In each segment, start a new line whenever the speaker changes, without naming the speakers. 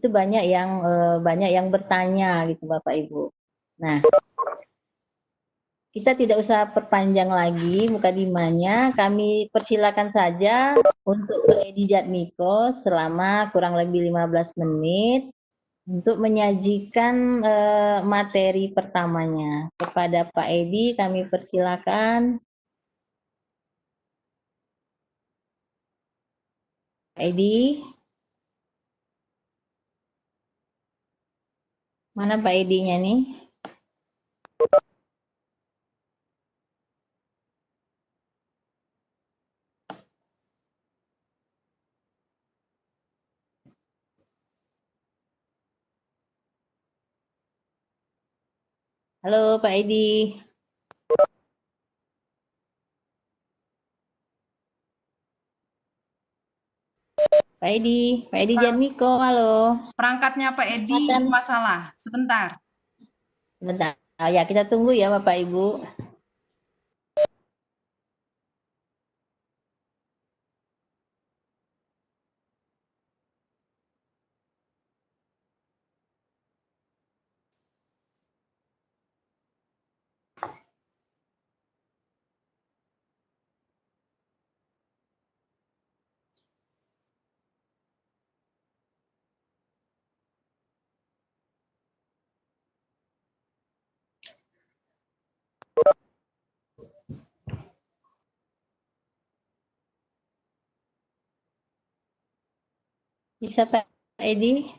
itu banyak yang bertanya gitu Bapak Ibu. Nah, kita tidak usah perpanjang lagi mukadimahnya, kami persilakan saja untuk Pak Edi Jatmiko selama kurang lebih 15 menit untuk menyajikan materi pertamanya. Kepada Pak Edi kami persilakan. Pak Edi, mana Pak Edi-nya nih? Halo Pak Edi. Pak Edi Jatmiko, halo.
Perangkatnya Pak Edi masalah. Sebentar.
Bentar. Ya, kita tunggu ya Bapak Ibu. Bisa Pak Edi?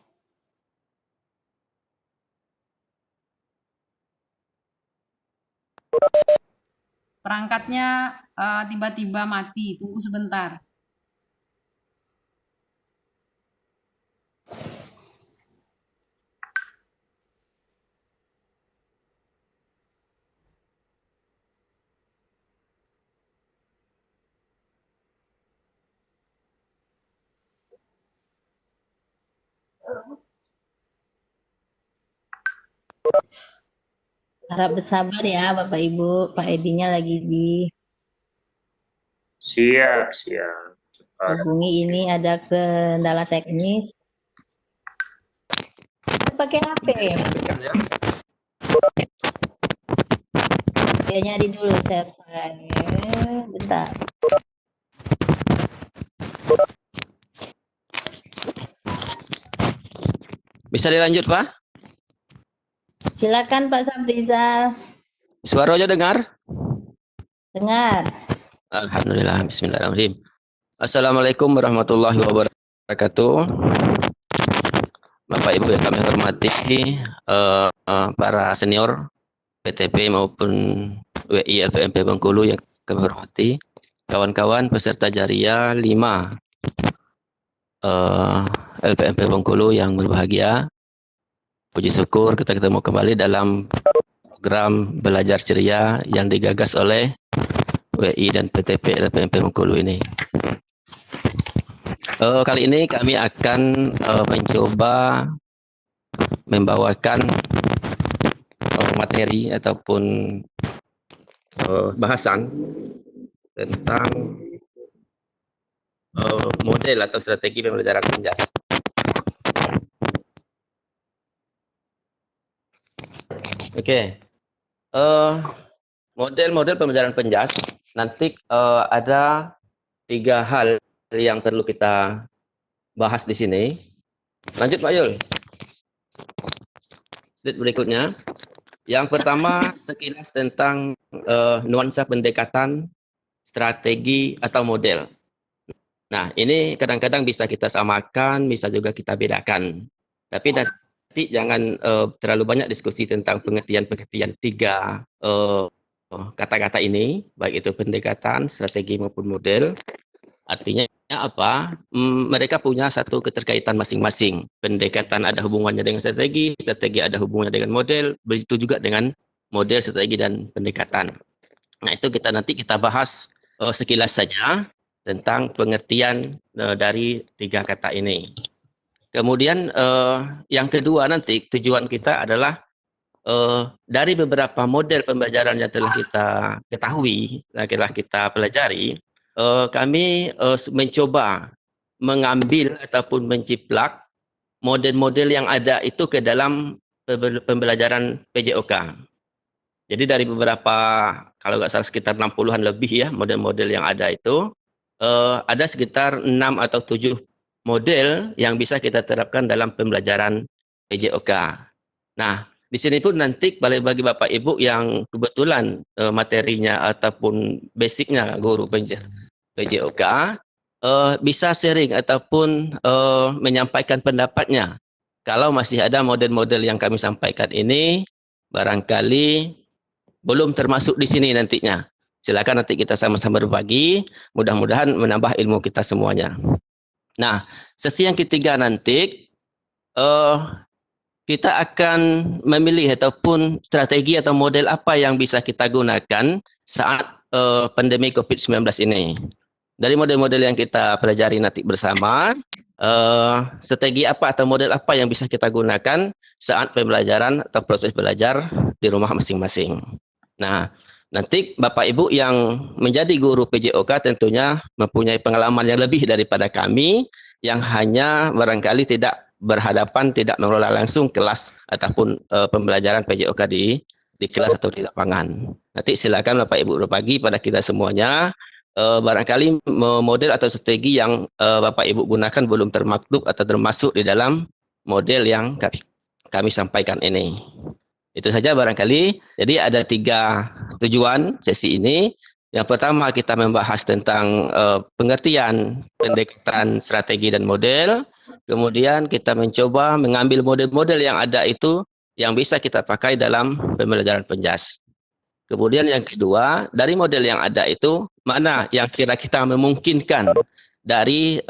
Perangkatnya tiba-tiba mati. Tunggu sebentar.
Harap bersabar ya Bapak Ibu. Pak Edi-nya lagi
Siap.
dihubungi, ini ada kendala teknis. Pakai HP. Ya, nyari dulu servernya. Bentar.
Bisa dilanjut, Pak?
Silakan Pak Sabrizal.
Suaranya dengar?
Dengar.
Alhamdulillah, bismillahirrahmanirrahim. Assalamualaikum warahmatullahi wabarakatuh. Bapak Ibu yang kami hormati, para senior PTP maupun WI LPMP Bengkulu yang kami hormati, kawan-kawan peserta Jariah 5 LPMP Bengkulu yang berbahagia. Puji syukur kita ketemu kembali dalam program belajar ceria yang digagas oleh WI dan PTP LPMP Bengkulu ini. Kali ini kami akan mencoba membawakan materi ataupun bahasan tentang model atau strategi pembelajaran penjas. Oke. Model-model pembelajaran penjas nanti ada 3 hal yang perlu kita bahas di sini. Lanjut Pak Yul. Slide berikutnya. Yang pertama sekilas tentang nuansa pendekatan, strategi atau model. Nah, ini kadang-kadang bisa kita samakan, bisa juga kita bedakan. Tapi nanti jangan terlalu banyak diskusi tentang pengertian-pengertian 3 kata-kata ini, baik itu pendekatan, strategi maupun model. Artinya apa? Mereka punya satu keterkaitan masing-masing. Pendekatan ada hubungannya dengan strategi, strategi ada hubungannya dengan model, begitu juga dengan model, strategi, dan pendekatan. Nah, itu nanti kita bahas sekilas saja tentang pengertian dari 3 kata ini. Kemudian yang kedua nanti tujuan kita adalah dari beberapa model pembelajaran yang telah kita ketahui, telah kita pelajari, kami mencoba mengambil ataupun menciplak model-model yang ada itu ke dalam pembelajaran PJOK. Jadi dari beberapa, kalau nggak salah sekitar 60-an lebih ya model-model yang ada itu, ada sekitar 6 atau 7 model yang bisa kita terapkan dalam pembelajaran PJOK. Nah, di sini pun nanti bagi Bapak Ibu yang kebetulan materinya ataupun basicnya guru PJOK, bisa sharing ataupun menyampaikan pendapatnya. Kalau masih ada model-model yang kami sampaikan ini, barangkali belum termasuk di sini nantinya. Silakan nanti kita sama-sama berbagi, mudah-mudahan menambah ilmu kita semuanya. Nah, sesi yang ketiga nanti, kita akan memilih ataupun strategi atau model apa yang bisa kita gunakan saat pandemi COVID-19 ini. Dari model-model yang kita pelajari nanti bersama, strategi apa atau model apa yang bisa kita gunakan saat pembelajaran atau proses belajar di rumah masing-masing. Nah, nanti Bapak Ibu yang menjadi guru PJOK tentunya mempunyai pengalaman yang lebih daripada kami yang hanya barangkali tidak berhadapan, tidak mengelola langsung kelas ataupun pembelajaran PJOK di kelas atau di lapangan. Nanti silakan Bapak Ibu berbagi pada kita semuanya. Barangkali model atau strategi yang Bapak Ibu gunakan belum termaktub atau termasuk di dalam model yang kami sampaikan ini. Itu saja barangkali. Jadi ada 3 tujuan sesi ini. Yang pertama kita membahas tentang pengertian, pendekatan, strategi dan model. Kemudian kita mencoba mengambil model-model yang ada itu yang bisa kita pakai dalam pembelajaran penjas. Kemudian yang kedua, dari model yang ada itu mana yang kira-kira memungkinkan dari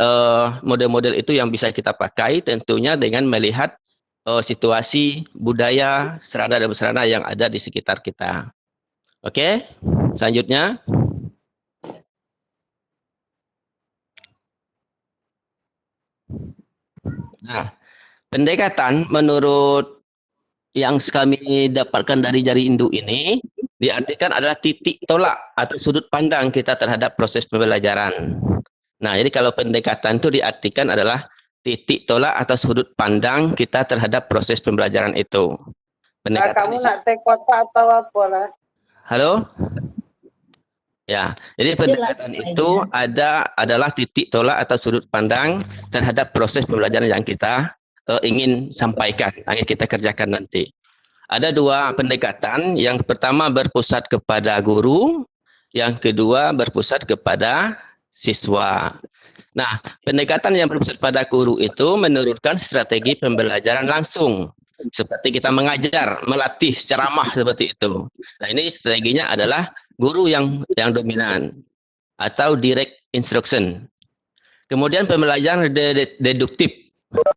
model-model itu yang bisa kita pakai tentunya dengan melihat situasi budaya, sarana dan prasarana yang ada di sekitar kita. Oke, selanjutnya. Nah, pendekatan menurut yang kami dapatkan dari jari induk ini diartikan adalah titik tolak atau sudut pandang kita terhadap proses pembelajaran. Nah, jadi kalau pendekatan itu diartikan adalah titik tolak atau sudut pandang kita terhadap proses pembelajaran itu.
Kamu nak teh kota atau apa lah?
Halo? Ya, jadi pendekatan itu adalah titik tolak atau sudut pandang terhadap proses pembelajaran yang kita ingin sampaikan, ingin kita kerjakan nanti. Ada 2 pendekatan, yang pertama berpusat kepada guru, yang kedua berpusat kepada siswa. Nah, pendekatan yang berpusat pada guru itu menurunkan strategi pembelajaran langsung. Seperti kita mengajar, melatih ceramah seperti itu. Nah, ini strateginya adalah guru yang dominan atau direct instruction. Kemudian pembelajaran deduktif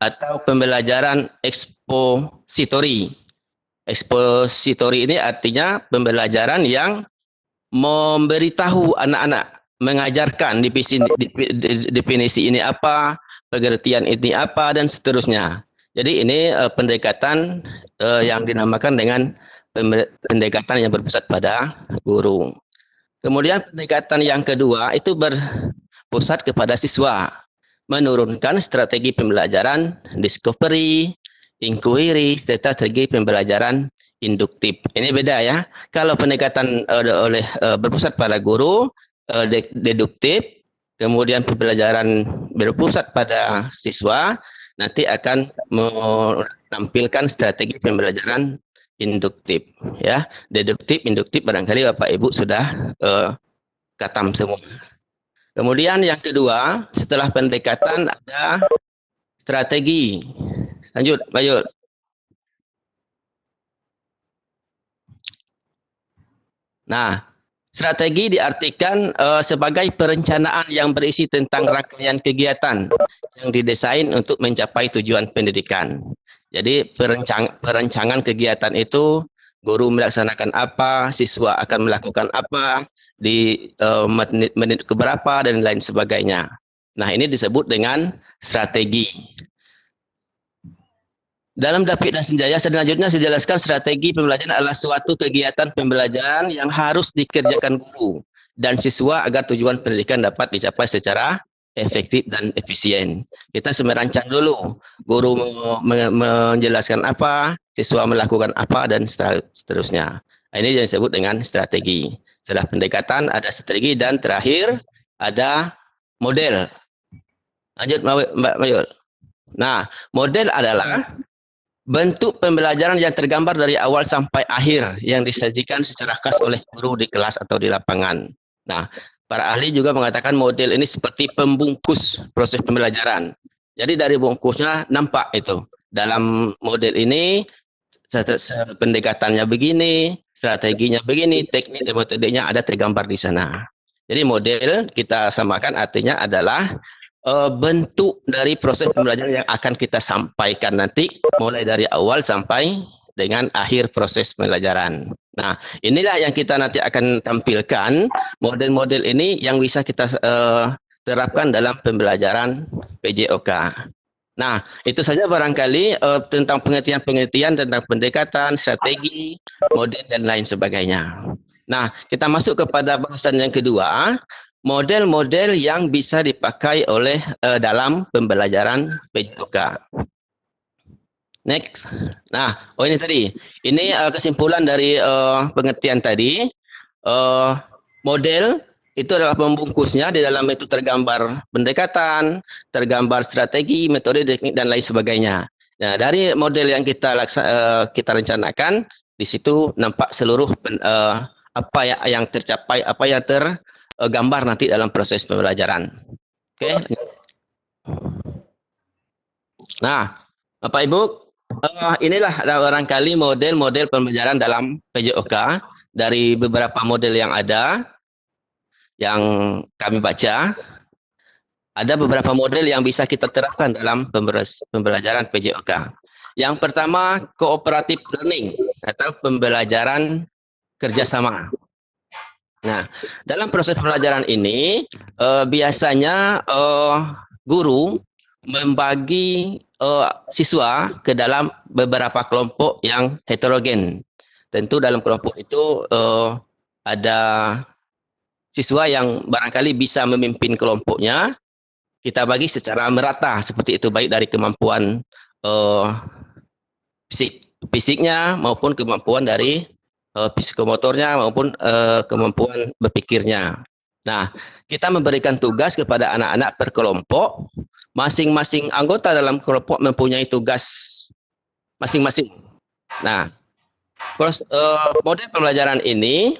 atau pembelajaran ekspositori. Ekspositori ini artinya pembelajaran yang memberitahu anak-anak, mengajarkan definisi ini apa, pengertian ini apa, dan seterusnya. Jadi ini pendekatan yang dinamakan dengan pendekatan yang berpusat pada guru. Kemudian pendekatan yang kedua itu berpusat kepada siswa, menurunkan strategi pembelajaran discovery, inquiry, strategi pembelajaran induktif. Ini beda ya. Kalau pendekatan berpusat pada guru, deduktif, kemudian pembelajaran berpusat pada siswa, nanti akan menampilkan strategi pembelajaran induktif. Ya, deduktif, induktif barangkali Bapak Ibu sudah katam semua. Kemudian yang kedua, setelah pendekatan ada strategi. Lanjut, Pak Yul. Nah, strategi diartikan sebagai perencanaan yang berisi tentang rangkaian kegiatan yang didesain untuk mencapai tujuan pendidikan. Jadi perencanaan kegiatan itu guru melaksanakan apa, siswa akan melakukan apa, di menit keberapa, dan lain sebagainya. Nah, ini disebut dengan strategi. Dalam David dan Senjaya selanjutnya saya jelaskan strategi pembelajaran adalah suatu kegiatan pembelajaran yang harus dikerjakan guru dan siswa agar tujuan pendidikan dapat dicapai secara efektif dan efisien. Kita merancang dulu, guru menjelaskan apa, siswa melakukan apa, dan seterusnya. Ini yang disebut dengan strategi. Setelah pendekatan ada strategi, dan terakhir ada model. Lanjut Mbak Mayul. Nah, model adalah bentuk pembelajaran yang tergambar dari awal sampai akhir yang disajikan secara khas oleh guru di kelas atau di lapangan. Nah, para ahli juga mengatakan model ini seperti pembungkus proses pembelajaran. Jadi dari bungkusnya nampak itu. Dalam model ini pendekatannya begini, strateginya begini, teknik dan metodenya ada tergambar di sana. Jadi model kita samakan artinya adalah bentuk dari proses pembelajaran yang akan kita sampaikan nanti mulai dari awal sampai dengan akhir proses pembelajaran. Nah, inilah yang kita nanti akan tampilkan, model-model ini yang bisa kita terapkan dalam pembelajaran PJOK. Nah, itu saja barangkali tentang pengertian-pengertian tentang pendekatan, strategi, model, dan lain sebagainya. Nah, kita masuk kepada bahasan yang kedua, model-model yang bisa dipakai oleh dalam pembelajaran PJOK. Next. Nah, ini tadi. Ini kesimpulan dari pengertian tadi. Model itu adalah pembungkusnya, di dalam itu tergambar pendekatan, tergambar strategi, metode, teknik, dan lain sebagainya. Nah, dari model yang kita rencanakan, di situ nampak seluruh apa yang tercapai, apa yang tergambar nanti dalam proses pembelajaran. Oke. Nah, Bapak Ibu, inilah barangkali model-model pembelajaran dalam PJOK dari beberapa model yang ada, yang kami baca. Ada beberapa model yang bisa kita terapkan dalam pembelajaran PJOK. Yang pertama, cooperative learning atau pembelajaran kerjasama. Nah, dalam proses pembelajaran ini biasanya guru membagi siswa ke dalam beberapa kelompok yang heterogen. Tentu dalam kelompok itu ada siswa yang barangkali bisa memimpin kelompoknya. Kita bagi secara merata seperti itu, baik dari kemampuan fisiknya maupun kemampuan dari psikomotornya maupun kemampuan berpikirnya. Nah, kita memberikan tugas kepada anak-anak per kelompok. Masing-masing anggota dalam kelompok mempunyai tugas masing-masing. Nah, model pembelajaran ini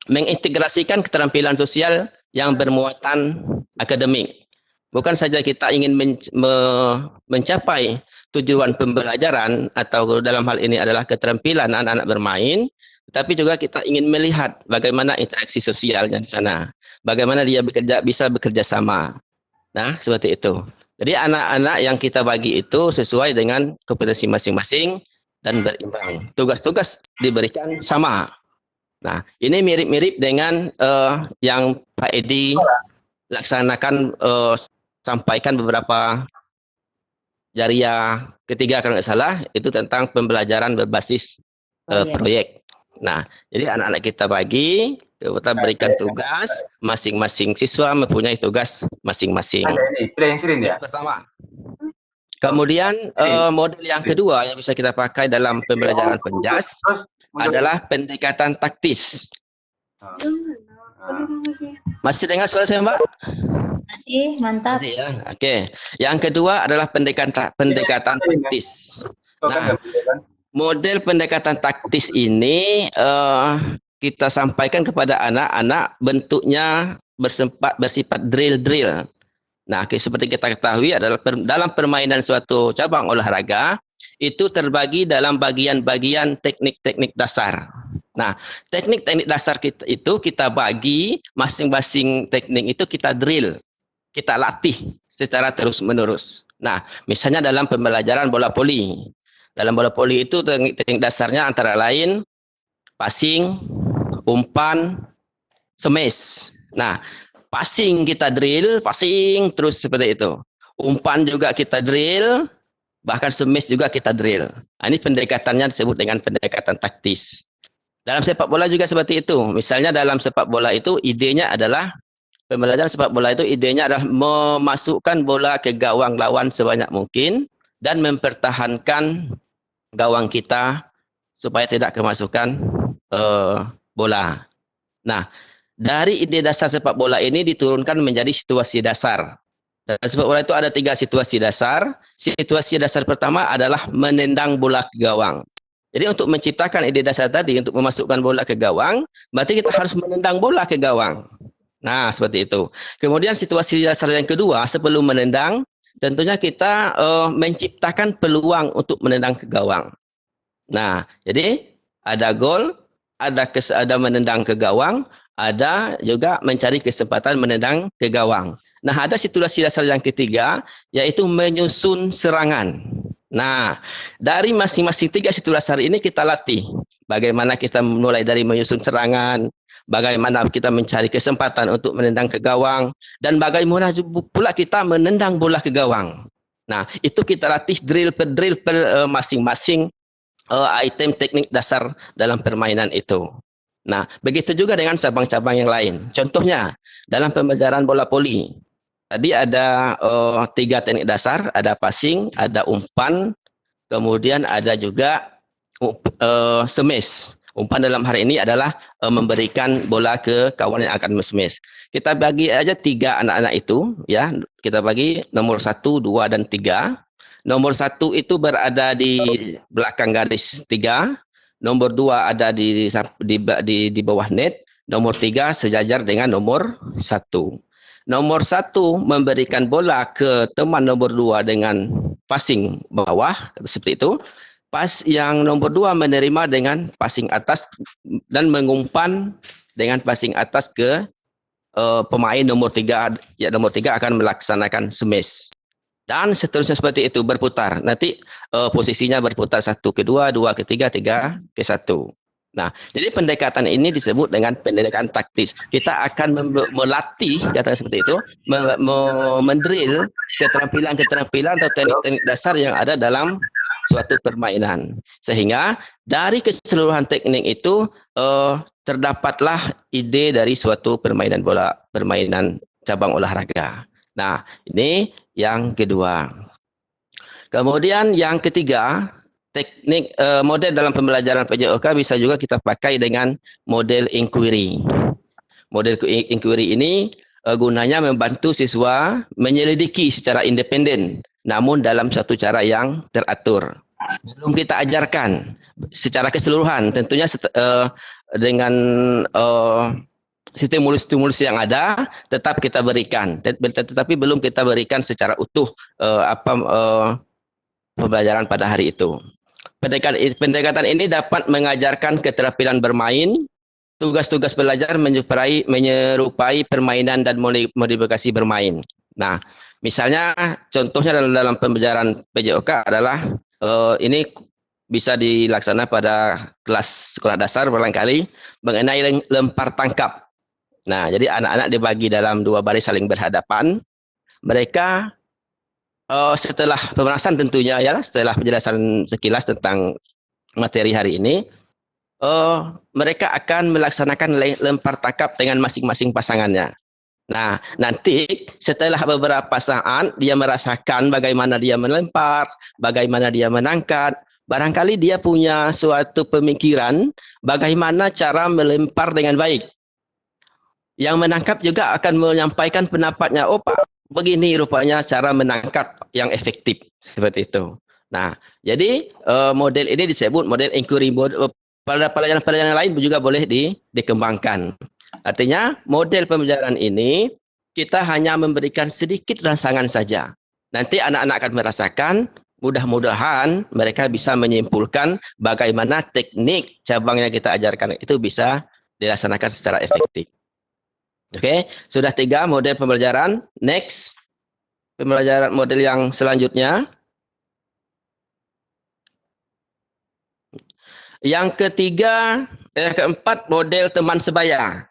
mengintegrasikan keterampilan sosial yang bermuatan akademik. Bukan saja kita ingin mencapai tujuan pembelajaran atau dalam hal ini adalah keterampilan anak-anak bermain, tetapi juga kita ingin melihat bagaimana interaksi sosialnya di sana, bagaimana dia bisa bekerja sama. Nah, seperti itu. Jadi anak-anak yang kita bagi itu sesuai dengan kompetensi masing-masing dan berimbang. Tugas-tugas diberikan sama. Nah, ini mirip-mirip dengan yang Pak Edi laksanakan, sampaikan beberapa jariah ketiga kalau nggak salah, itu tentang pembelajaran berbasis proyek. Nah, jadi anak-anak kita bagi, kita berikan tugas, masing-masing siswa mempunyai tugas masing-masing. Yang pertama. Kemudian model yang kedua yang bisa kita pakai dalam pembelajaran penjas adalah pendekatan taktis. Masih dengar suara saya, Mbak?
Masih, mantap.
Masih ya. Oke. Yang kedua adalah pendekatan taktis. Nah, model pendekatan taktis ini kita sampaikan kepada anak-anak, bentuknya bersifat drill. Nah, seperti kita ketahui adalah dalam permainan suatu cabang olahraga itu terbagi dalam bagian-bagian teknik-teknik dasar. Nah, teknik-teknik dasar kita bagi, masing-masing teknik itu kita drill, kita latih secara terus-menerus. Nah, misalnya dalam pembelajaran bola voli. Dalam bola voli itu teknik dasarnya antara lain passing, umpan, smash. Nah, passing kita drill, passing terus seperti itu. Umpan juga kita drill, bahkan smash juga kita drill. Nah, ini pendekatannya disebut dengan pendekatan taktis. Dalam sepak bola juga seperti itu. Misalnya dalam sepak bola itu idenya adalah Pembelajaran sepak bola itu idenya adalah memasukkan bola ke gawang lawan sebanyak mungkin dan mempertahankan gawang kita supaya tidak kemasukan bola. Nah, dari ide dasar sepak bola ini diturunkan menjadi situasi dasar. Dan sepak bola itu ada 3 situasi dasar. Situasi dasar pertama adalah menendang bola ke gawang. Jadi untuk menciptakan ide dasar tadi, untuk memasukkan bola ke gawang, berarti kita harus menendang bola ke gawang. Nah, seperti itu. Kemudian situasi dasar yang kedua, sebelum menendang, tentunya kita menciptakan peluang untuk menendang ke gawang. Nah, jadi ada gol, ada menendang ke gawang, ada juga mencari kesempatan menendang ke gawang. Nah, ada situasi dasar yang ketiga, yaitu menyusun serangan. Nah, dari masing-masing 3 situasi dasar ini kita latih. Bagaimana kita mulai dari menyusun serangan, bagaimana kita mencari kesempatan untuk menendang ke gawang, dan bagaimana pula kita menendang bola ke gawang. Nah, itu kita latih drill per masing-masing item teknik dasar dalam permainan itu. Nah, begitu juga dengan cabang-cabang yang lain. Contohnya, dalam pembelajaran bola voli, tadi ada 3 teknik dasar, ada passing, ada umpan, kemudian ada juga smash. Umpan dalam hari ini adalah memberikan bola ke kawan yang akan smash. Kita bagi aja 3 anak-anak itu, ya. Kita bagi nomor 1, 2, dan 3. Nomor 1 itu berada di belakang garis 3. Nomor 2 ada di bawah net. Nomor 3 sejajar dengan nomor 1. Nomor 1 memberikan bola ke teman nomor 2 dengan passing bawah, seperti itu. Pas yang nomor 2 menerima dengan passing atas dan mengumpan dengan passing atas ke pemain nomor 3. Ya, nomor 3 akan melaksanakan smash. Dan seterusnya seperti itu, berputar. Nanti posisinya berputar 1 ke 2, 2 ke 3, 3 ke 1. Nah, jadi pendekatan ini disebut dengan pendekatan taktis. Kita akan melatih, kata seperti itu, mendrill keterampilan-keterampilan atau teknik-teknik dasar yang ada dalam suatu permainan. Sehingga dari keseluruhan teknik itu terdapatlah ide dari suatu permainan bola, permainan cabang olahraga. Nah, ini yang kedua. Kemudian yang ketiga, teknik model dalam pembelajaran PJOK bisa juga kita pakai dengan model inquiry. Model inquiry ini gunanya membantu siswa menyelidiki secara independen, namun dalam satu cara yang teratur. Belum kita ajarkan secara keseluruhan, tentunya dengan stimulus-stimulus yang ada tetap kita berikan, tetapi belum kita berikan secara utuh pembelajaran pada hari itu. Pendekatan ini dapat mengajarkan keterampilan bermain, tugas-tugas belajar menyerupai permainan dan modifikasi bermain. Nah, misalnya contohnya dalam pembelajaran PJOK adalah ini bisa dilaksanakan pada kelas sekolah dasar barangkali mengenai lempar tangkap. Nah, jadi anak-anak dibagi dalam 2 baris saling berhadapan. Mereka setelah pemanasan tentunya ya, setelah penjelasan sekilas tentang materi hari ini, mereka akan melaksanakan lempar tangkap dengan masing-masing pasangannya. Nah, nanti setelah beberapa saat dia merasakan bagaimana dia melempar, bagaimana dia menangkat, barangkali dia punya suatu pemikiran bagaimana cara melempar dengan baik. Yang menangkap juga akan menyampaikan pendapatnya, oh Pak, begini rupanya cara menangkap yang efektif, seperti itu. Nah, jadi model ini disebut model inquiry. Pada pelajaran-pelajaran lain juga boleh dikembangkan. Artinya model pembelajaran ini kita hanya memberikan sedikit rangsangan saja. Nanti anak-anak akan merasakan, mudah-mudahan mereka bisa menyimpulkan bagaimana teknik cabang yang kita ajarkan itu bisa dilaksanakan secara efektif. Oke, sudah 3 model pembelajaran. Next, pembelajaran model yang selanjutnya. Yang keempat, model teman sebaya.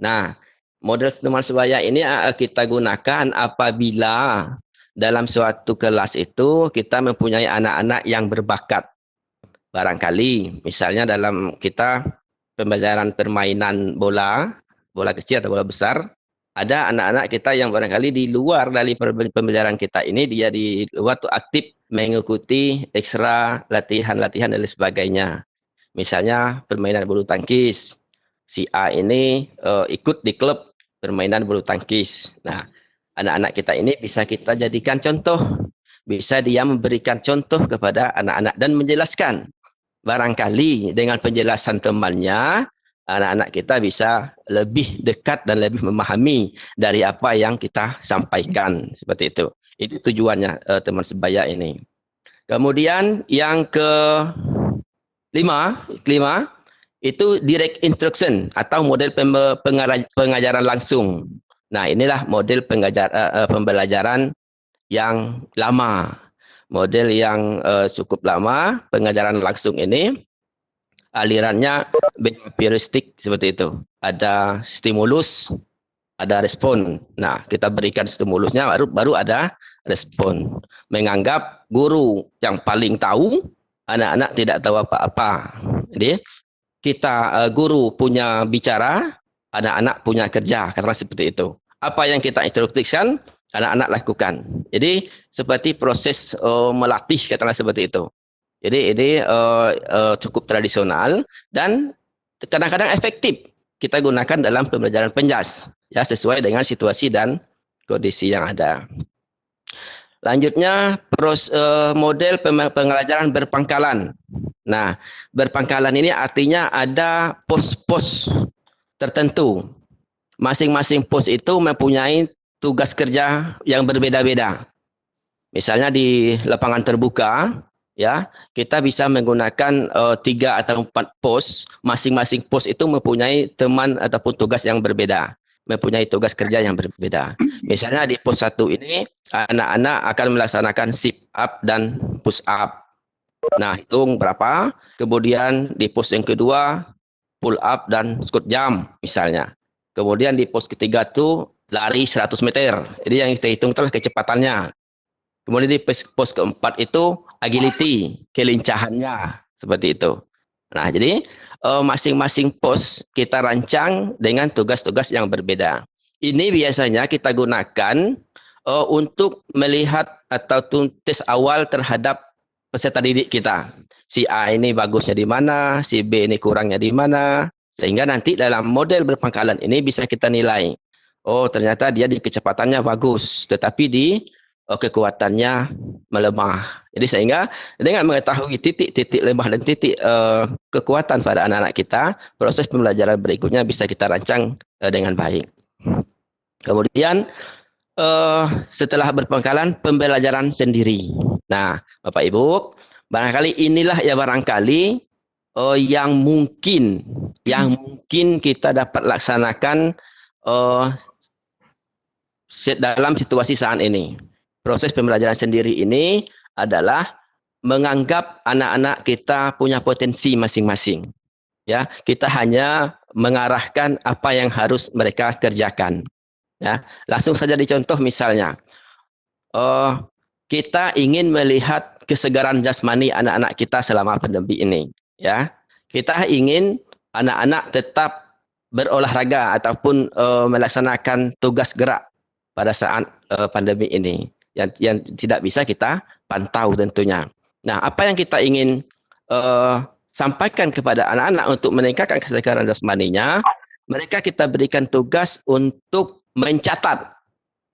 Nah, model teman sebaya ini kita gunakan apabila dalam suatu kelas itu kita mempunyai anak-anak yang berbakat. Barangkali, misalnya dalam kita pembelajaran permainan bola kecil atau bola besar, ada anak-anak kita yang barangkali di luar dari pembelajaran kita ini, dia di luar tuh aktif mengikuti ekstra latihan-latihan dan lain sebagainya. Misalnya permainan bulu tangkis. Si A ini ikut di klub permainan bulu tangkis. Nah, anak-anak kita ini bisa kita jadikan contoh. Bisa dia memberikan contoh kepada anak-anak dan menjelaskan. Barangkali dengan penjelasan temannya, anak-anak kita bisa lebih dekat dan lebih memahami dari apa yang kita sampaikan. Seperti itu. Itu tujuannya teman sebaya ini. Kemudian yang kelima itu direct instruction atau model pengajaran langsung. Nah, inilah model pembelajaran yang lama. Model yang cukup lama, pengajaran langsung ini alirannya behavioristik seperti itu. Ada stimulus, ada respon. Nah, kita berikan stimulusnya baru ada respon. Menganggap guru yang paling tahu, anak-anak tidak tahu apa-apa. Jadi kita guru punya bicara, anak-anak punya kerja, karena seperti itu. Apa yang kita instruksikan, anak-anak lakukan. Jadi seperti proses melatih, katakanlah seperti itu. Jadi ini cukup tradisional dan kadang-kadang efektif kita gunakan dalam pembelajaran penjas, ya, sesuai dengan situasi dan kondisi yang ada. Lanjutnya model pembelajaran berpangkalan. Nah, berpangkalan ini artinya ada pos-pos tertentu. Masing-masing pos itu mempunyai tugas kerja yang berbeda-beda. Misalnya di lapangan terbuka, ya, kita bisa menggunakan 3 atau 4 pos. Masing-masing pos itu mempunyai teman ataupun tugas yang berbeda, mempunyai tugas kerja yang berbeda. Misalnya di pos 1 ini, anak-anak akan melaksanakan sit up dan push up. Nah, hitung berapa. Kemudian di pos yang kedua, pull up dan squat jump misalnya. Kemudian di pos ketiga itu lari 100 meter. Jadi yang kita hitung itulah kecepatannya. Kemudian di pos keempat itu agility, kelincahannya, seperti itu. Nah, jadi masing-masing pos kita rancang dengan tugas-tugas yang berbeda. Ini biasanya kita gunakan untuk melihat atau tes awal terhadap peserta didik kita. Si A ini bagusnya di mana, si B ini kurangnya di mana, sehingga nanti dalam model berpangkalan ini bisa kita nilai. Oh, ternyata dia di kecepatannya bagus, tetapi di kekuatannya melemah. Jadi sehingga dengan mengetahui titik-titik lemah dan titik kekuatan pada anak-anak kita, proses pembelajaran berikutnya bisa kita rancang dengan baik. Kemudian setelah berpangkalan, pembelajaran sendiri. Nah, Bapak Ibu, barangkali inilah ya barangkali yang mungkin kita dapat laksanakan dalam situasi saat ini. Proses pembelajaran sendiri ini adalah menganggap anak-anak kita punya potensi masing-masing. Ya, kita hanya mengarahkan apa yang harus mereka kerjakan. Ya, langsung saja dicontoh misalnya, kita ingin melihat kesegaran jasmani anak-anak kita selama pandemi ini. Ya, kita ingin anak-anak tetap berolahraga ataupun melaksanakan tugas gerak pada saat pandemi ini yang tidak bisa kita pantau tentunya. Nah, apa yang kita ingin sampaikan kepada anak-anak untuk meningkatkan kesegaran jasmaninya, mereka kita berikan tugas untuk mencatat.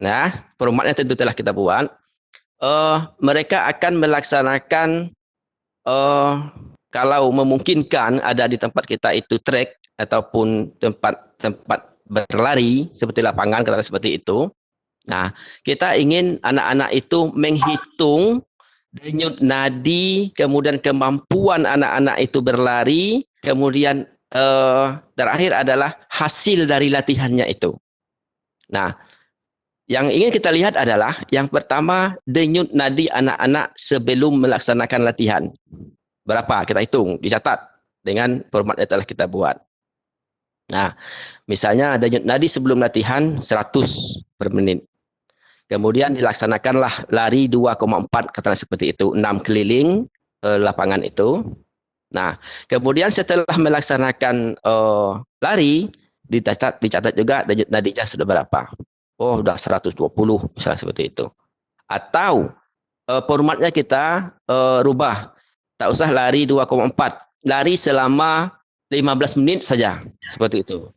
Nah, formatnya tentu telah kita buat. Mereka akan melaksanakan kalau memungkinkan ada di tempat kita itu track ataupun tempat berlari seperti lapangan, katakanlah seperti itu. Nah, kita ingin anak-anak itu menghitung denyut nadi, kemudian kemampuan anak-anak itu berlari, kemudian terakhir adalah hasil dari latihannya itu. Nah, yang ingin kita lihat adalah yang pertama, denyut nadi anak-anak sebelum melaksanakan latihan. Berapa? Kita hitung, dicatat dengan format yang telah kita buat. Nah, misalnya denyut nadi sebelum latihan 100 per menit. Kemudian dilaksanakanlah lari 2,4, katakanlah seperti itu, 6 keliling lapangan itu. Nah, kemudian setelah melaksanakan lari, dicatat juga denyut nadinya sudah berapa. Oh, udah 120 misalnya seperti itu. Atau formatnya kita rubah. Tak usah lari 2,4, lari selama 15 menit saja, seperti itu.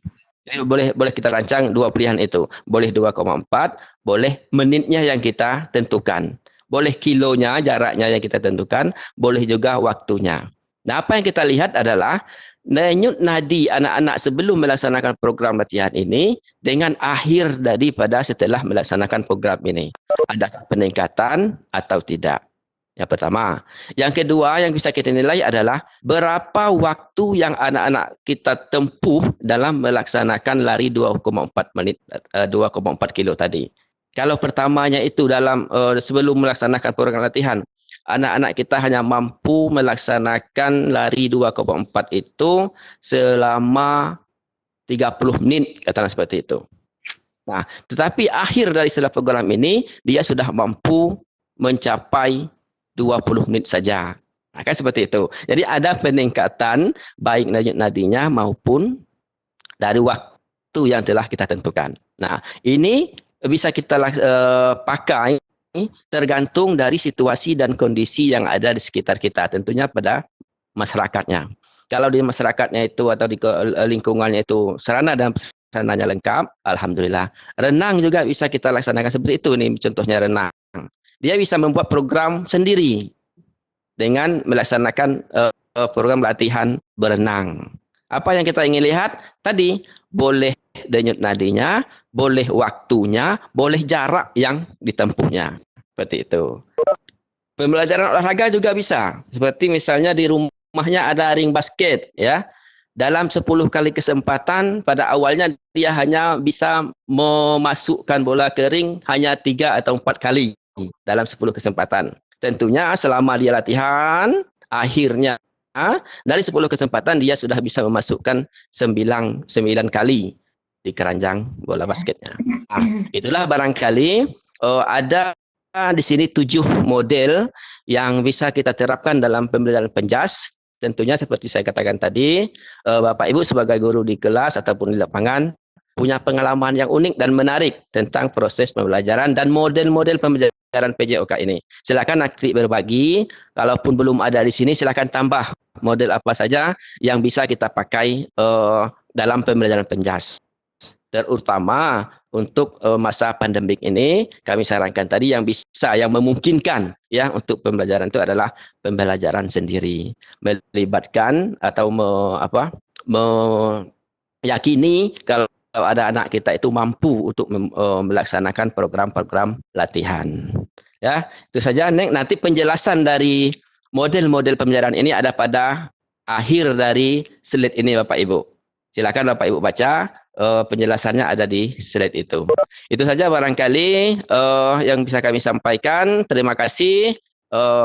Jadi boleh kita rancang dua pilihan itu. Boleh 2,4, boleh menitnya yang kita tentukan. Boleh kilonya, jaraknya yang kita tentukan, boleh juga waktunya. Nah, apa yang kita lihat adalah denyut nadi anak-anak sebelum melaksanakan program latihan ini dengan akhir daripada setelah melaksanakan program ini. Adakah peningkatan atau tidak? Yang pertama. Yang kedua yang bisa kita nilai adalah berapa waktu yang anak-anak kita tempuh dalam melaksanakan lari 2,4 menit, 2,4 kilo tadi. Kalau pertamanya itu dalam sebelum melaksanakan program latihan, anak-anak kita hanya mampu melaksanakan lari 2,4 itu selama 30 menit, katakanlah seperti itu. Nah, tetapi akhir dari setelah program ini, dia sudah mampu mencapai 20 menit saja. Nah, kan seperti itu. Jadi ada peningkatan baik denyut nadinya maupun dari waktu yang telah kita tentukan. Nah, ini bisa kita pakai tergantung dari situasi dan kondisi yang ada di sekitar kita, tentunya pada masyarakatnya. Kalau di masyarakatnya itu atau di lingkungannya itu sarana dan sarananya lengkap, alhamdulillah. Renang juga bisa kita laksanakan seperti itu nih, contohnya renang. Dia bisa membuat program sendiri dengan melaksanakan program latihan berenang. Apa yang kita ingin lihat tadi, boleh denyut nadinya, boleh waktunya, boleh jarak yang ditempuhnya. Seperti itu. Pembelajaran olahraga juga bisa. Seperti misalnya di rumahnya ada ring basket, ya. Dalam 10 kali kesempatan, pada awalnya dia hanya bisa memasukkan bola ke ring hanya 3 atau 4 kali dalam 10 kesempatan. Tentunya selama dia latihan, akhirnya dari 10 kesempatan dia sudah bisa memasukkan 9 kali di keranjang bola basketnya. Nah, itulah barangkali ada di sini 7 model yang bisa kita terapkan dalam pembelajaran penjas. Tentunya seperti saya katakan tadi, Bapak Ibu sebagai guru di kelas ataupun di lapangan punya pengalaman yang unik dan menarik tentang proses pembelajaran dan model-model pembelajaran PJOK ini. Silakan nanti berbagi, kalaupun belum ada di sini silakan tambah model apa saja yang bisa kita pakai dalam pembelajaran penjas. Terutama untuk masa pandemik ini, kami sarankan tadi yang bisa, yang memungkinkan ya untuk pembelajaran itu adalah pembelajaran sendiri, melibatkan atau meyakini kalau ada anak kita itu mampu untuk melaksanakan program-program latihan. Ya, itu saja. Nanti penjelasan dari model-model pembelajaran ini ada pada akhir dari slide ini, Bapak Ibu. Silakan Bapak Ibu baca. Penjelasannya ada di slide itu. Itu saja barangkali yang bisa kami sampaikan. Terima kasih.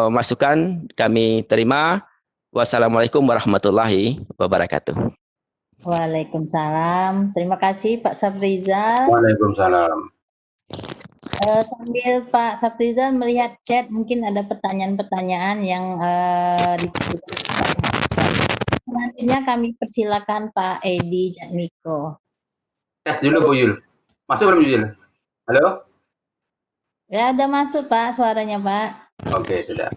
Masukan kami terima. Wassalamualaikum warahmatullahi wabarakatuh.
Waalaikumsalam. Terima kasih Pak Safrizal.
Waalaikumsalam.
Sambil Pak Safrizal melihat chat, mungkin ada pertanyaan-pertanyaan yang selanjutnya kami persilakan Pak Edi Jatmiko.
Tes dulu Bu Yul. Masuk belum Yul? Halo?
Ya, udah masuk Pak suaranya Pak.
Oke, sudah.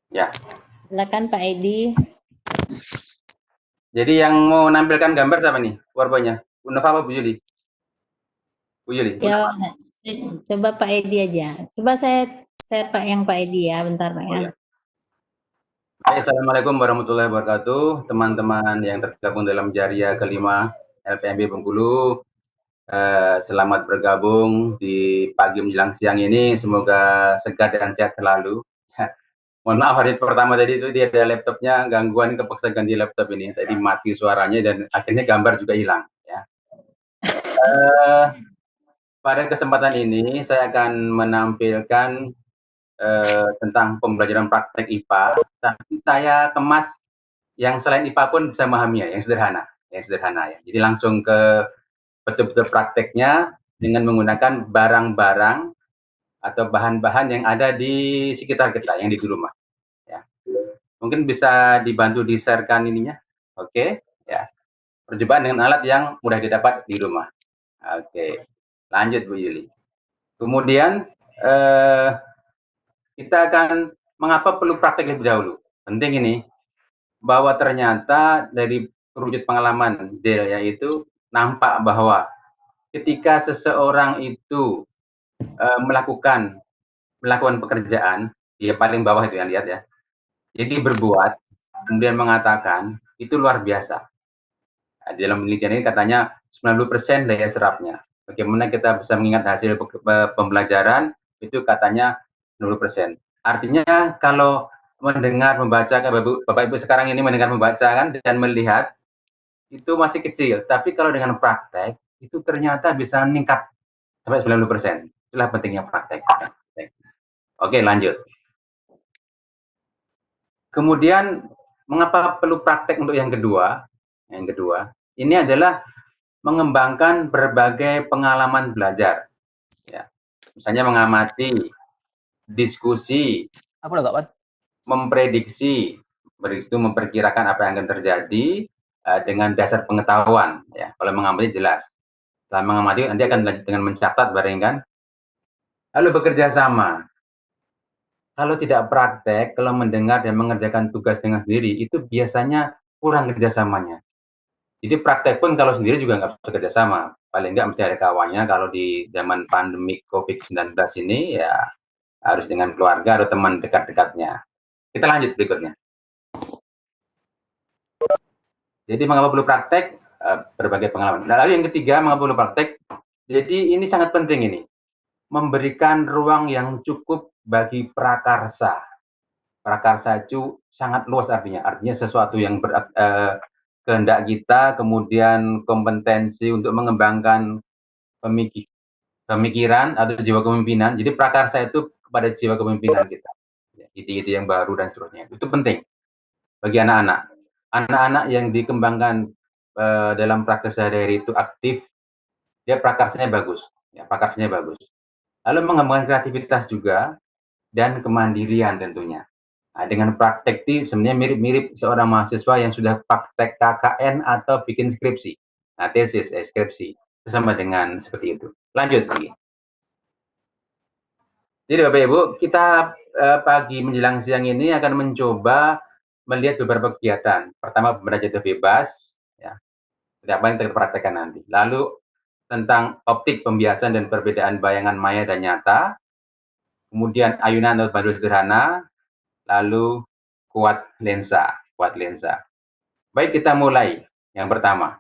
Ya.
Silakan Pak Edi.
Jadi yang mau nampilkan gambar siapa nih? Warbonya? Bu Nova apa Bu Yuli? Bu Yuli.
Ya, coba Pak Edi aja. Coba saya Pak yang Pak Edi ya, bentar Pak ya.
Oh, ya. Assalamualaikum warahmatullahi wabarakatuh, teman-teman yang tergabung dalam Jaria kelima LPMB Bengkulu. Selamat bergabung di pagi menjelang siang ini. Semoga segar dan sehat selalu. Mohon maaf, hari pertama tadi itu dia ada laptopnya gangguan, kepaksa ganti laptop ini. Tadi mati suaranya dan akhirnya gambar juga hilang. Ya. Pada kesempatan ini saya akan menampilkan tentang pembelajaran praktek IPA, tapi saya kemas yang selain IPA pun bisa memahami ya, yang sederhana ya. Jadi langsung ke betul-betul prakteknya dengan menggunakan barang-barang atau bahan-bahan yang ada di sekitar kita, yang di rumah. Ya. Mungkin bisa dibantu di-share-kan ininya. Oke, ya. Percobaan dengan alat yang mudah didapat di rumah. Oke. Lanjut Bu Yuli. Kemudian kita akan mengapa perlu praktek lebih dahulu. Penting ini bahwa ternyata dari rujuk pengalaman Del yaitu nampak bahwa ketika seseorang itu melakukan pekerjaan, ya paling bawah itu yang lihat ya. Jadi berbuat, kemudian mengatakan, itu luar biasa. Nah, di dalam penelitian ini katanya 90% daya serapnya. Bagaimana kita bisa mengingat hasil pembelajaran, itu katanya 90%. Artinya kalau mendengar, membaca, Bapak Ibu sekarang ini mendengar, membaca kan, dan melihat, itu masih kecil. Tapi kalau dengan praktek, itu ternyata bisa meningkat sampai 90%. Itulah pentingnya praktek. Oke, lanjut. Kemudian, mengapa perlu praktek untuk yang kedua? Yang kedua, ini adalah mengembangkan berbagai pengalaman belajar. Ya. Misalnya mengamati, diskusi, memprediksi, itu memperkirakan apa yang akan terjadi dengan dasar pengetahuan. Ya. Kalau mengamati jelas. Setelah mengamati, nanti akan dengan mencatat bareng kan. Lalu bekerja sama. Kalau tidak praktek, kalau mendengar dan mengerjakan tugas dengan sendiri, itu biasanya kurang kerjasamanya. Jadi praktek pun kalau sendiri juga nggak bisa kerjasama. Paling nggak mesti ada kawannya. Kalau di zaman pandemi COVID-19 ini, ya harus dengan keluarga atau teman dekat-dekatnya. Kita lanjut berikutnya. Jadi mengapa perlu praktek? Berbagai pengalaman. Nah, lalu yang ketiga, mengapa perlu praktek? Jadi ini sangat penting ini. Memberikan ruang yang cukup bagi prakarsa. Prakarsa itu sangat luas artinya. Artinya sesuatu yang kehendak kita, kemudian kompetensi untuk mengembangkan pemikiran atau jiwa kepemimpinan. Jadi prakarsa itu kepada jiwa kepemimpinan kita. Ide-ide yang baru dan seterusnya. Itu penting bagi anak-anak. Anak-anak yang dikembangkan dalam praktek sehari-hari itu aktif, dia prakarsanya bagus. Ya, prakarsanya bagus. Lalu mengembangkan kreativitas juga dan kemandirian tentunya. Nah, dengan praktek itu sebenarnya mirip-mirip seorang mahasiswa yang sudah praktek KKN atau bikin skripsi. Nah, tesis, skripsi. Sama dengan seperti itu. Lanjut lagi. Jadi Bapak Ibu, kita pagi menjelang siang ini akan mencoba melihat beberapa kegiatan. Pertama, belajar bebas. Ya. Apa yang kita praktekkan nanti. Lalu, tentang optik pembiasan dan perbedaan bayangan maya dan nyata. Kemudian, ayunan atau pandu sederhana. Lalu kuat lensa. Baik, kita mulai yang pertama.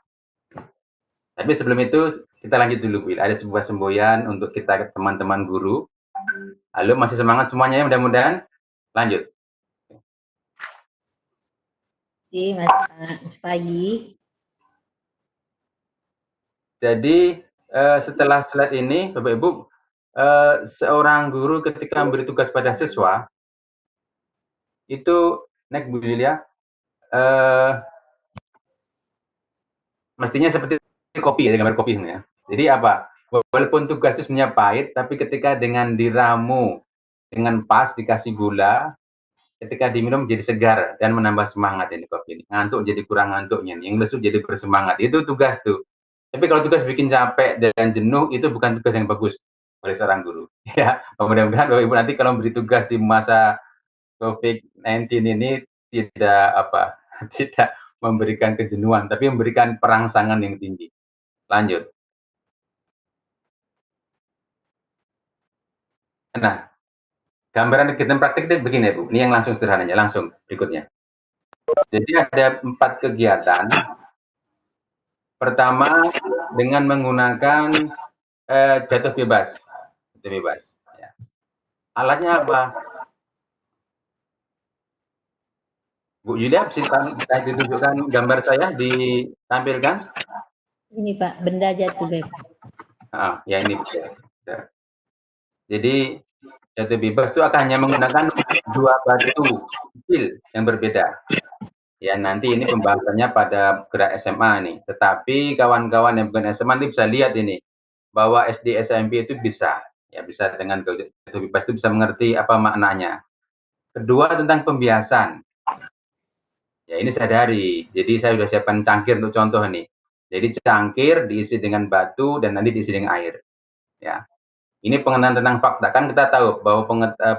Tapi sebelum itu kita lanjut dulu, Will. Ada sebuah semboyan untuk kita teman-teman guru. Halo, masih semangat semuanya ya, mudah-mudahan. Lanjut.
Mas Pagi.
Jadi setelah slide ini, Bapak Ibu, seorang guru ketika memberi tugas pada siswa, itu next Bu Julia, mestinya seperti kopi ya, gambar kopi ya. Jadi apa? Walaupun tugas itu sebenarnya pahit, tapi ketika dengan diramu dengan pas dikasih gula, ketika diminum jadi segar dan menambah semangat ini kopi ini. Ngantuk jadi kurang ngantuknya, yang lesu jadi bersemangat. Itu tugas tuh. Tapi kalau tugas bikin capek dan jenuh, itu bukan tugas yang bagus oleh seorang guru. Ya, mudah-mudahan Bapak Ibu nanti kalau memberi tugas di masa COVID-19 ini tidak memberikan kejenuhan, tapi memberikan perangsangan yang tinggi. Lanjut. Nah, gambaran kegiatan praktik itu begini Bu. Ini yang langsung sederhananya, langsung berikutnya. Jadi ada 4 kegiatan. Pertama, dengan menggunakan jatuh bebas. Ya. Alatnya apa? Bu Yulia, bisa ditunjukkan gambar saya, ditampilkan?
Ini Pak, benda jatuh bebas.
Ya ini. Jadi, jatuh bebas itu akan hanya menggunakan 2 batu kecil yang berbeda. Ya, nanti ini pembahasannya pada gerak SMA nih. Tetapi kawan-kawan yang bukan SMA ini bisa lihat ini, bahwa SD SMP itu bisa. Ya, bisa dengan jatuh bebas itu bisa mengerti apa maknanya. Kedua, tentang pembiasan. Ya ini sadari. Jadi saya sudah siapkan cangkir untuk contoh nih. Jadi cangkir diisi dengan batu dan nanti diisi dengan air. Ya. Ini pengenalan tentang fakta. Kan kita tahu bahwa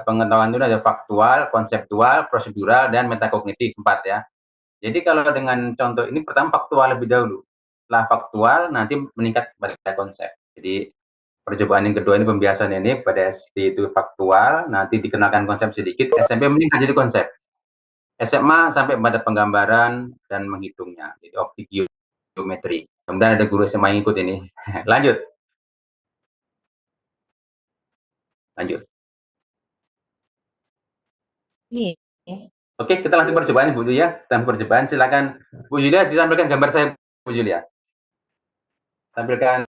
pengetahuan itu ada faktual, konseptual, prosedural, dan metakognitif 4 ya. Jadi kalau dengan contoh ini pertama faktual lebih dahulu. Setelah faktual nanti meningkat pada konsep. Jadi percobaan yang kedua ini pembiasan ini pada SD itu faktual, nanti dikenalkan konsep sedikit, SMP meningkat jadi konsep. SMA sampai pada penggambaran dan menghitungnya. Jadi optik geometri. Kemudian ada guru SMA yang ikut ini. Lanjut. Lanjut.
Iya.
Oke, kita langsung percobaan Bu Julia. Dan percobaan silakan Bu Julia ditampilkan gambar saya Bu Julia. Tampilkan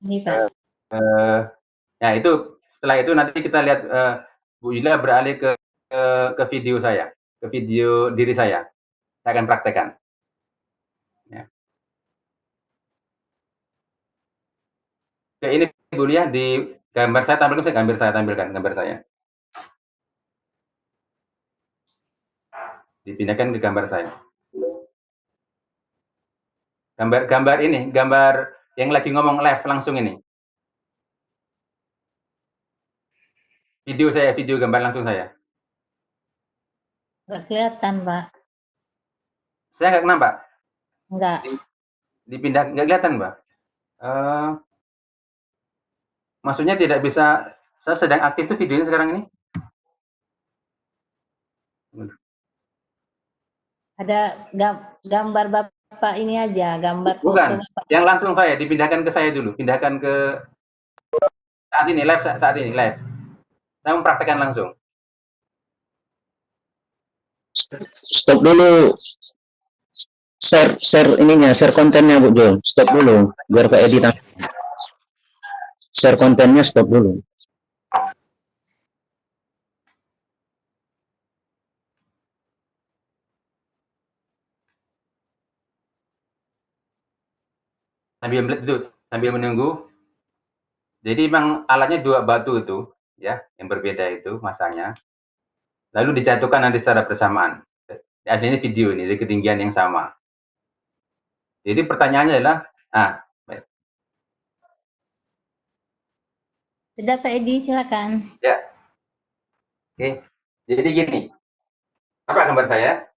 Ini Pak.
ya itu setelah itu nanti kita lihat Bu Julia beralih ke video saya, ke video diri saya. Saya akan praktekkan. Ya. Oke, ini Bu Julia di gambar saya tampilkan, gambar saya. Dipindahkan ke gambar saya. Gambar ini, gambar yang lagi ngomong live langsung ini. Video saya, video gambar langsung saya.
Nggak kelihatan, Pak.
Saya nggak nampak.
Nggak.
Dipindah, nggak kelihatan, Mbak. Maksudnya tidak bisa, saya sedang aktif tuh videonya sekarang ini.
Ada gambar Bapak ini aja, gambar foto
Bukan,
Bapak.
yang langsung saya, dipindahkan ke saya dulu. Pindahkan ke saat ini, live, saat ini, live. Saya mempraktekkan langsung.
Stop dulu. Share ininya, share kontennya Bu Jo. Stop dulu, biar Pak Edi share kontennya, stop dulu. Sambil menunggu. Jadi memang alatnya dua batu itu, ya, yang berbeda itu masanya. Lalu dijatuhkan nanti secara bersamaan. Aslinya video ini di ketinggian yang sama. Jadi pertanyaannya adalah, baik.
Sudah Pak Edi, silakan.
Ya. Oke. Jadi gini. Apa gambar saya?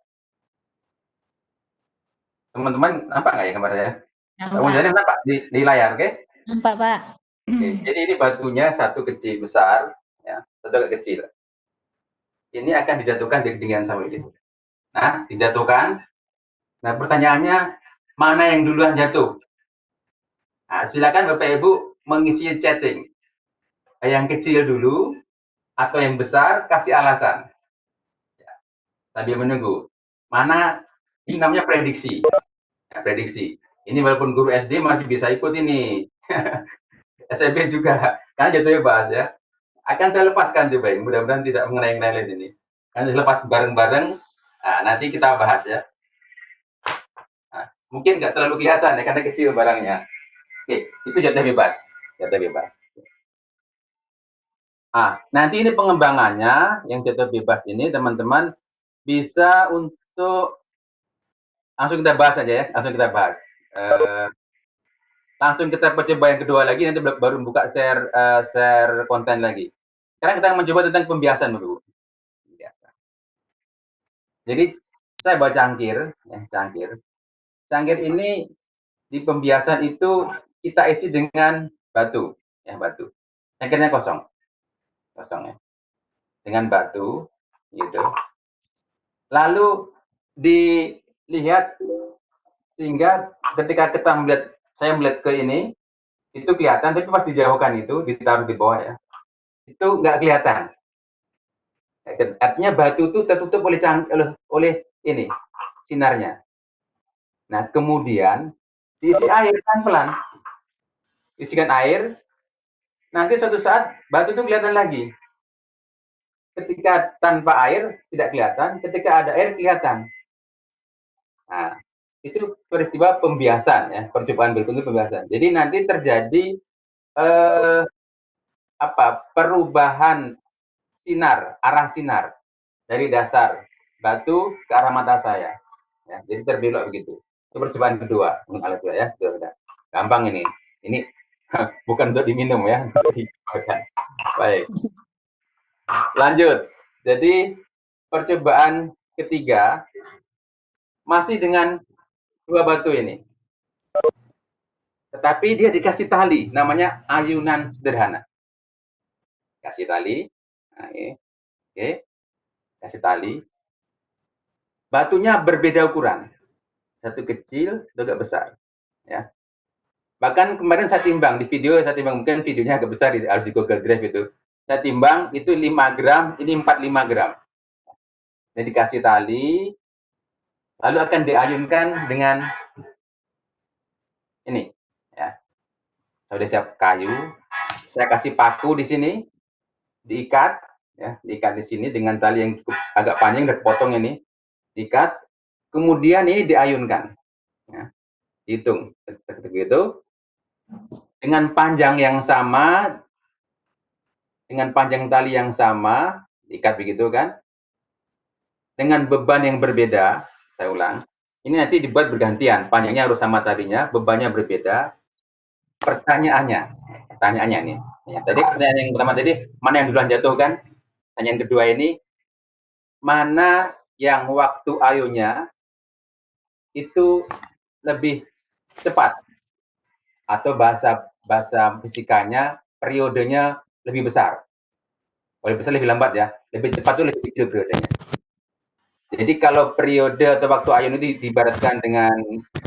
Teman-teman nampak nggak ya gambar saya? Kemudian nampak di layar, oke?
Nampak, Pak.
Oke. Jadi ini batunya satu kecil besar, ya, satu agak kecil. Ini akan dijatuhkan di ketinggian sama ini. Nah, dijatuhkan. Nah, pertanyaannya mana yang duluan jatuh? Nah, silakan Bapak Ibu mengisi chatting. Yang kecil dulu atau yang besar, kasih alasan. Ya, sambil menunggu. Mana ini namanya prediksi. Ya, prediksi. Ini walaupun guru SD masih bisa ikut ini. SMP juga. Karena jatuhnya bahas ya. Akan saya lepaskan coba ini. Mudah-mudahan tidak mengenai lain ini. Kan lepas bareng-bareng. Nah, nanti kita bahas ya. Nah, mungkin nggak terlalu kelihatan ya karena kecil barangnya. Oke, itu jatuh bebas. Jatuh bebas. Nanti ini pengembangannya yang jatuh bebas ini teman-teman bisa untuk langsung kita bahas aja ya, langsung kita bahas. Langsung kita coba yang kedua lagi, nanti baru buka share konten lagi. Sekarang kita mencoba tentang pembiasan dulu. Jadi saya bawa cangkir, ya, cangkir. Cangkir ini di pembiasan itu kita isi dengan batu, ya batu. Cangkirnya kosong ya, dengan batu, gitu. Lalu dilihat sehingga ketika kita saya melihat ke ini, itu kelihatan, tapi pas dijauhkan itu, ditaruh di bawah ya, itu nggak kelihatan. Artinya batu itu tertutup oleh ini, sinarnya. Nah, kemudian diisi air pelan-pelan. Isikan air, nanti suatu saat batu itu kelihatan lagi. Ketika tanpa air, tidak kelihatan. Ketika ada air, kelihatan. Nah, itu peristiwa pembiasan ya, percobaan berikutnya pembiasan. Jadi nanti terjadi perubahan sinar, arah sinar dari dasar batu ke arah mata saya. Ya, jadi terbelok begitu. Itu percobaan kedua, alat dua ya. Gampang ini. Ini bukan untuk diminum ya, untuk dimakan. Baik. Lanjut. Jadi percobaan ketiga masih dengan dua batu ini. Tetapi dia dikasih tali, namanya ayunan sederhana. Kasih tali. Nah, oke. Kasih tali. Batunya berbeda ukuran. Satu kecil, satu agak besar. Ya. Bahkan kemarin saya timbang di video, saya timbang mungkin videonya agak besar, harus di Google Drive itu. Saya timbang itu 5 gram, ini 45 gram. Jadi dikasih tali, lalu akan diayunkan dengan ini. Ya. Saya sudah siap kayu, saya kasih paku di sini, diikat, ya, diikat di sini dengan tali yang cukup agak panjang, udah potong ini, diikat, kemudian ini diayunkan. Ya. Hitung, begitu. Dengan panjang yang sama, dengan panjang tali yang sama, diikat begitu kan, dengan beban yang berbeda, saya ulang, ini nanti dibuat bergantian, panjangnya harus sama tadinya, bebannya berbeda. Pertanyaannya nih, ya, tadi pertanyaan yang pertama tadi, mana yang duluan jatuh kan, pertanyaan kedua ini, mana yang waktu ayunya itu lebih cepat, atau bahasa fisikanya, periodenya lebih besar. Lebih besar lebih lambat ya, lebih cepat itu lebih kecil periodenya. Jadi kalau periode atau waktu ayun itu diibaratkan dengan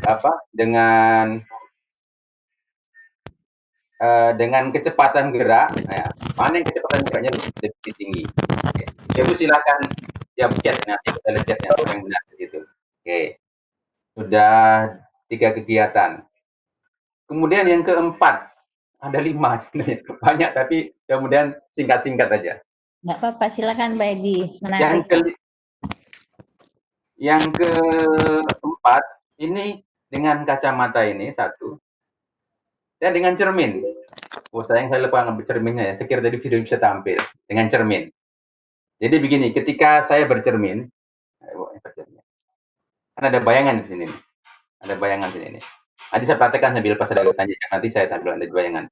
apa? Dengan kecepatan gerak, nah, mana yang kecepatan geraknya lebih tinggi? Oke. Itu silakan jawab chat, nanti kita lihat chatnya yang benar gitu. Oke, sudah 3 kegiatan. Kemudian yang keempat, ada 5 sebenarnya, banyak tapi kemudian singkat-singkat aja.
Nggak apa-apa, silakan Pak Edi.
Yang keempat, ini dengan kacamata ini satu, dan dengan cermin. Oh, sayang saya lupa ngambil cerminnya ya. Saya kira tadi video bisa tampil dengan cermin. Jadi begini, ketika saya bercermin, kan ada bayangan di sini. Ada bayangan di sini. Nanti saya praktekkan sambil pas ada tanya, nanti saya tampil ada bayangan.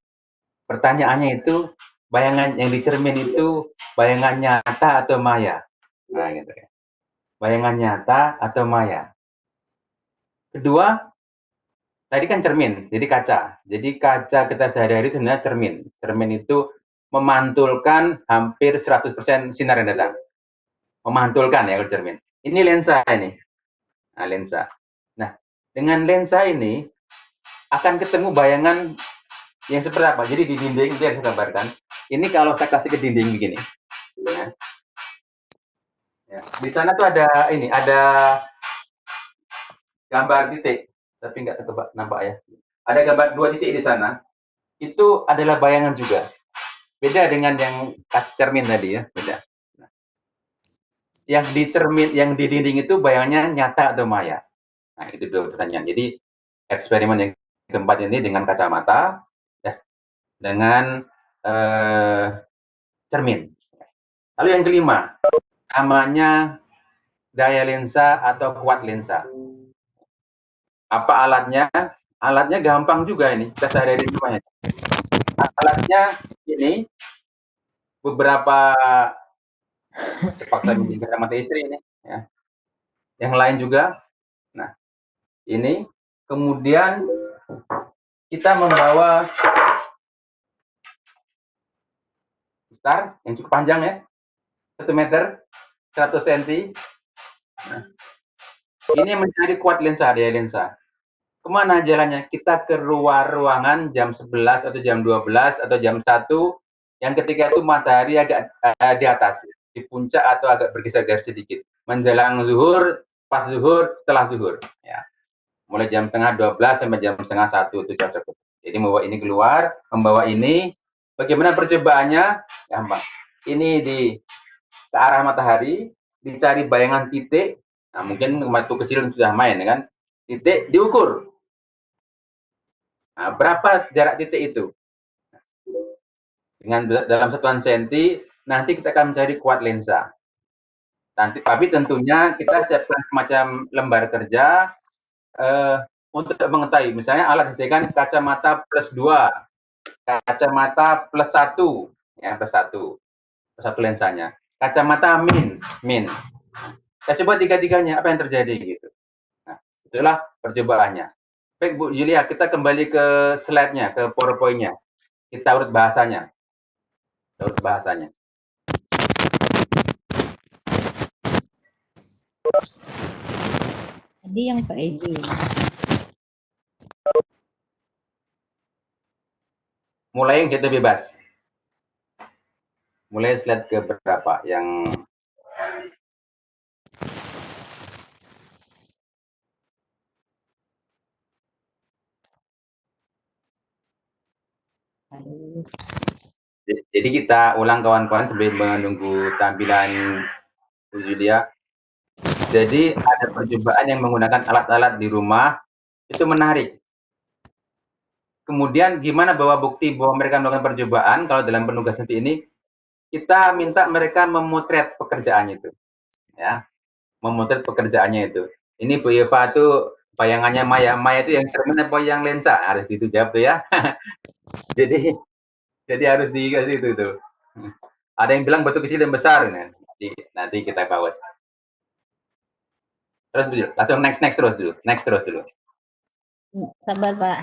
Pertanyaannya itu, bayangan yang di cermin itu bayangan nyata atau maya? Nah, gitu ya. Bayangan nyata atau maya? Kedua, tadi kan cermin, jadi kaca. Jadi kaca kita sehari-hari itu sebenarnya cermin. Cermin itu memantulkan hampir 100% sinar yang datang. Memantulkan ya kalau cermin. Ini lensa ini. Nah, lensa. Nah, dengan lensa ini akan ketemu bayangan yang seperti apa. Jadi di dinding itu yang saya gambarkan. Ini kalau saya kasih ke dinding begini. Ya. Ya. Di sana tuh ada ini, ada gambar titik, tapi nggak tertebak nampak ya. Ada gambar 2 titik di sana. Itu adalah bayangan juga. Beda dengan yang cermin tadi ya, beda. Nah, yang di cermin, yang di dinding itu bayangannya nyata atau maya? Nah, itu dua pertanyaan. Jadi eksperimen yang keempat ini dengan kacamata, ya, dengan cermin. Lalu yang kelima, namanya daya lensa atau kuat lensa. Apa alatnya? Alatnya gampang juga ini, kita sehari-hari di rumah. Alatnya ini beberapa, terpaksa menjaga kacamata istri ini, ya. Yang lain juga. Nah, ini kemudian kita membawa star yang cukup panjang ya, 1 meter, 100 cm. Nah, ini mencari kuat lensa, daya lensa. Kemana jalannya? Kita ke luar ruangan jam 11 atau jam 12 atau jam 1, yang ketika itu matahari agak di atas, di puncak atau agak bergeser-geser sedikit. Menjelang zuhur, pas zuhur, setelah zuhur. Ya. Mulai jam setengah 12 sampai jam setengah 1 itu cocok. Jadi membawa ini keluar, membawa ini. Bagaimana percobaannya? Gampang. Ini ke arah matahari, dicari bayangan titik. Nah, mungkin waktu kecil sudah main kan? Titik diukur. Nah, berapa jarak titik itu? Dengan dalam satuan senti, nanti kita akan mencari kuat lensa. Tapi tentunya kita siapkan semacam lembar kerja untuk mengetahui, misalnya alat disediakan kacamata +2, kacamata +1, ya +1 lensanya, kacamata min. Kita coba tiga-tiganya, apa yang terjadi gitu. Nah, itulah percobaannya. Baik Bu Julia, kita kembali ke slide-nya, ke PowerPoint-nya. Kita urut bahasanya.
Tadi yang Pak Edi.
Mulai yang kita bebas. Mulai slide ke berapa yang jadi kita ulang kawan-kawan sambil menunggu tampilan Bu Julia. Jadi ada percobaan yang menggunakan alat-alat di rumah, itu menarik. Kemudian gimana bawa bukti bahwa mereka melakukan percobaan, kalau dalam penugasan seperti ini, kita minta mereka memotret pekerjaannya itu. Ya, memotret pekerjaannya itu. Ini Bu Eva tuh bayangannya Maya itu yang cermin apa yang lensa? Harus gitu jawab tuh ya. jadi harus dikasih itu tuh. Ada yang bilang batu kecil dan besar, nanti kita bahas. Terus dulu, langsung next terus dulu.
Sabar Pak,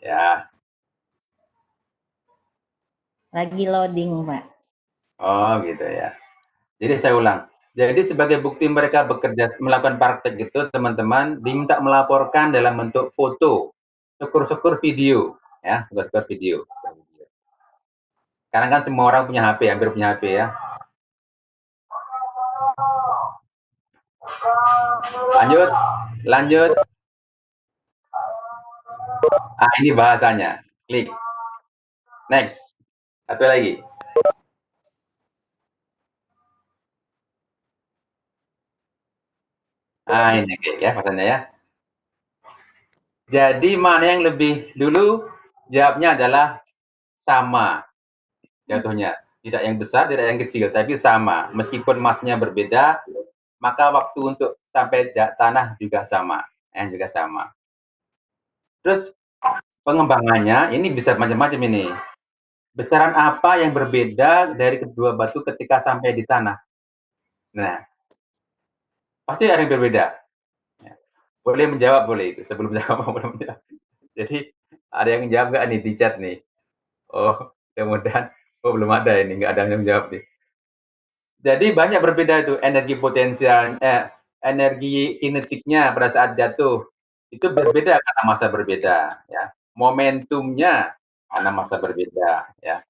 Ya.
lagi loading Pak.
Oh gitu ya. Jadi saya ulang. Jadi sebagai bukti mereka bekerja melakukan praktek itu, teman-teman diminta melaporkan dalam bentuk foto, syukur-syukur video, ya, syukur-syukur video. Karena kan semua orang punya HP, hampir punya HP ya. Lanjut. Ini bahasanya. Klik. Next. Satu lagi. Ini ya bahasanya ya. Jadi mana yang lebih dulu? Jawabnya adalah sama. Jatuhnya. Tidak yang besar, tidak yang kecil, tapi sama. Meskipun masnya berbeda, maka waktu untuk sampai tanah juga sama. Juga sama. Terus pengembangannya ini bisa macam-macam ini. Besaran apa yang berbeda dari kedua batu ketika sampai di tanah? Nah, pasti ada yang berbeda. Boleh menjawab, boleh itu. Sebelum menjawab, boleh menjawab. Jadi, ada yang jawab nggak nih di chat nih? Oh, mudah-mudahan. Oh, belum ada ini. Nggak ada yang jawab nih. Jadi, banyak berbeda itu. Energi potensial, energi kinetiknya pada saat jatuh. Itu berbeda karena masa berbeda. Ya. Momentumnya karena masa berbeda. Ya.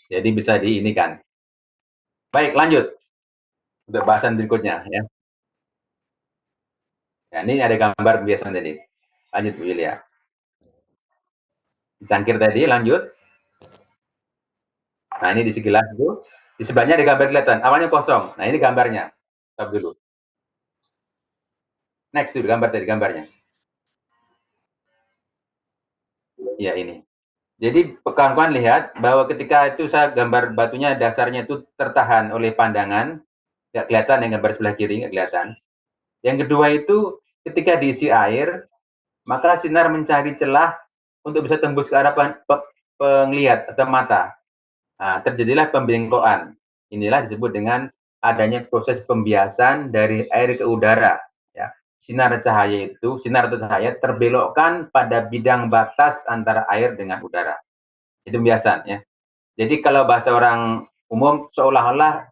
Jadi bisa diinikan. Baik, lanjut. Untuk bahasan berikutnya. Ya. Nah, ini ada gambar biasa tadi. Lanjut, Bu Yulia. Cangkir tadi, lanjut. Nah, ini di sebelah itu. Di sebelahnya ada gambar kelihatan. Awalnya kosong. Nah, ini gambarnya. Stop dulu. Next dulu, gambar tadi, gambarnya. Ya, ini. Jadi, kawan-kawan lihat bahwa ketika itu saya gambar batunya, dasarnya itu tertahan oleh pandangan. Nggak kelihatan yang gambar sebelah kiri, nggak kelihatan. Yang kedua itu, ketika diisi air, maka sinar mencari celah untuk bisa tembus ke arah penglihat atau mata. Nah, terjadilah pembengkokan. Inilah disebut dengan adanya proses pembiasan dari air ke udara. Ya. Sinar atau cahaya terbelokkan pada bidang batas antara air dengan udara. Itu pembiasan ya. Jadi kalau bahasa orang umum seolah-olah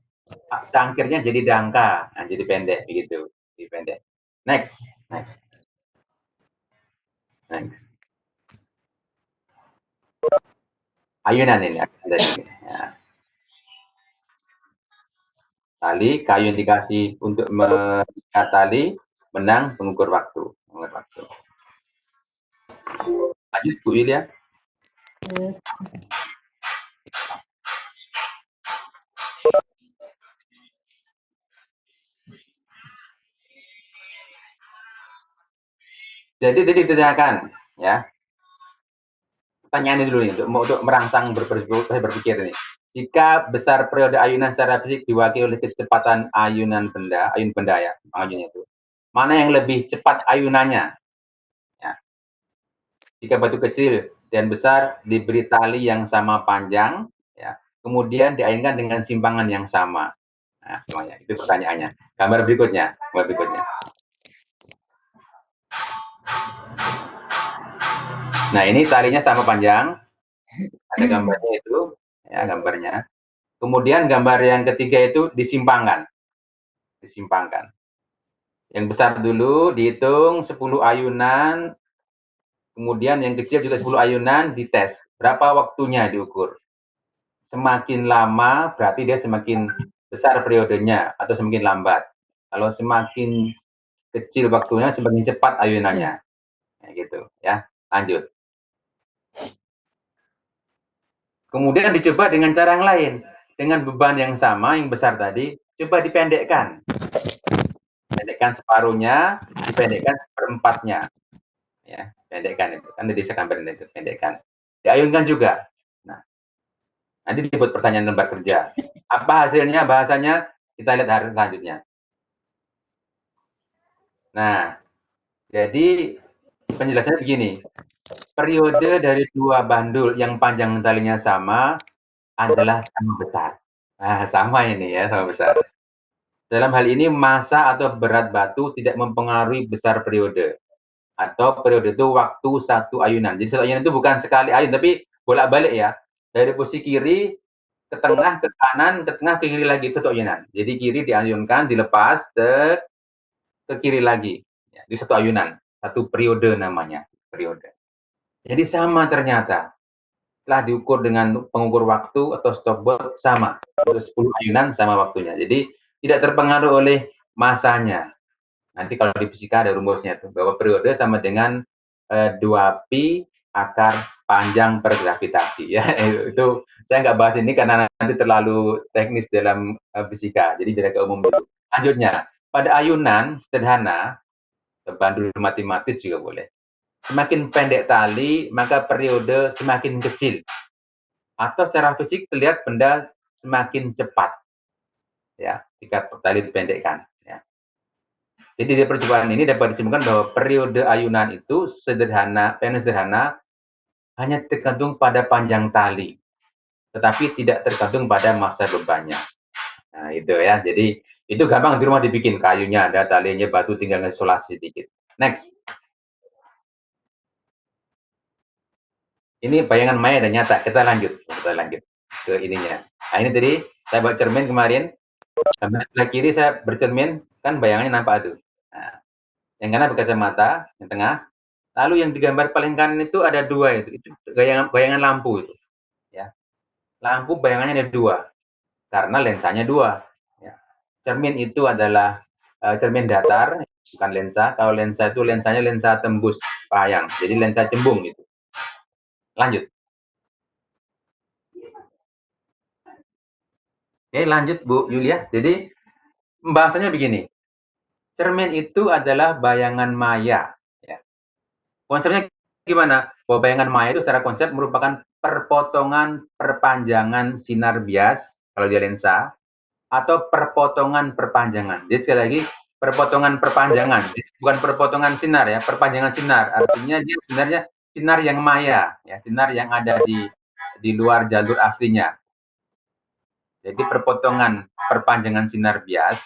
cangkirnya jadi dangka, nah, jadi pendek begitu, jadi pendek. Next. Ayunan ini. Ya. Tali, kayu yang dikasih untuk mengikat tali, benang, pengukur waktu. Lanjut, Bu Ilya. Jadi ditanyakan, ya. Pertanyaan ini dulu nih, untuk merangsang berpikir ini. jika besar periode ayunan secara fisik diwakili oleh kecepatan ayun benda ya, ayunnya itu, mana yang lebih cepat ayunannya? Ya. Jika batu kecil dan besar diberi tali yang sama panjang, ya, kemudian diayunkan dengan simpangan yang sama. Nah, semuanya itu pertanyaannya. Gambar berikutnya. Nah, ini talinya sama panjang. Ada gambarnya itu, ya, gambarnya. Kemudian gambar yang ketiga itu disimpangkan. Yang besar dulu dihitung 10 ayunan, kemudian yang kecil juga 10 ayunan dites. Berapa waktunya diukur? Semakin lama berarti dia semakin besar periodenya atau semakin lambat. Kalau semakin kecil waktunya semakin cepat ayunannya. Ya, gitu ya. Lanjut. Kemudian dicoba dengan cara yang lain. Dengan beban yang sama, yang besar tadi, coba dipendekkan. Pendekkan separuhnya, dipendekkan seperempatnya. Ya, pendekkan itu. Kan tadi saya gambarin itu, pendekkan. Diayunkan juga. Nah, nanti dibuat pertanyaan lembar kerja. Apa hasilnya, bahasanya? Kita lihat hari selanjutnya. Nah, jadi penjelasannya begini. Periode dari dua bandul yang panjang talinya sama adalah sama besar. Nah, sama ini ya, sama besar. Dalam hal ini, massa atau berat batu tidak mempengaruhi besar periode. Atau periode itu waktu satu ayunan. Jadi satu ayunan itu bukan sekali ayun, tapi bolak-balik ya. Dari posisi kiri ke tengah, ke kanan, ke tengah, ke kiri lagi, itu satu ayunan. Jadi kiri diayunkan, dilepas, ke kiri lagi. Ya, di satu ayunan. Satu periode namanya. Periode. Jadi sama ternyata. Setelah diukur dengan pengukur waktu atau stopwatch sama. Untuk 10 ayunan sama waktunya. Jadi tidak terpengaruh oleh masanya. Nanti kalau di fisika ada rumusnya tuh, bahwa periode sama dengan 2pi akar panjang per gravitasi ya. Itu saya nggak bahas ini karena nanti terlalu teknis dalam fisika. Jadi biar ke umum dulu. Lanjutnya, pada ayunan sederhana, bandul matematis juga boleh. Semakin pendek tali, maka periode semakin kecil. Atau secara fisik terlihat benda semakin cepat. Ya, jika tali dipendekkan. Ya. Jadi dari percobaan ini dapat disimpulkan bahwa periode ayunan itu sederhana hanya tergantung pada panjang tali, tetapi tidak tergantung pada massa bebannya. Nah, itu ya. Jadi itu gampang di rumah dibikin, kayunya ada, talinya batu, tinggal isolasi sedikit. Next. Ini bayangan maya dan nyata. Kita lanjut ke ininya. Nah, ini tadi saya buat cermin kemarin. Sebelah kiri saya bercermin, kan bayangannya nampak tuh. Nah, yang kanan berkacamata, yang tengah. Lalu yang digambar paling kanan itu ada dua itu bayangan lampu itu. Ya. Lampu bayangannya ada dua, karena lensanya dua. Ya. Cermin itu adalah cermin datar, bukan lensa. Kalau lensa itu lensanya lensa tembus payang, jadi lensa cembung gitu. Lanjut. Oke, lanjut Bu Yulia. Jadi pembahasannya begini. Cermin itu adalah bayangan maya. Ya. Konsepnya gimana? Bahwa bayangan maya itu secara konsep merupakan perpotongan perpanjangan sinar bias kalau dia lensa, atau perpotongan perpanjangan. Jadi sekali lagi, perpotongan perpanjangan, bukan perpotongan sinar ya, perpanjangan sinar. Artinya dia sebenarnya sinar yang maya, ya, sinar yang ada di luar jalur aslinya. Jadi perpotongan perpanjangan sinar bias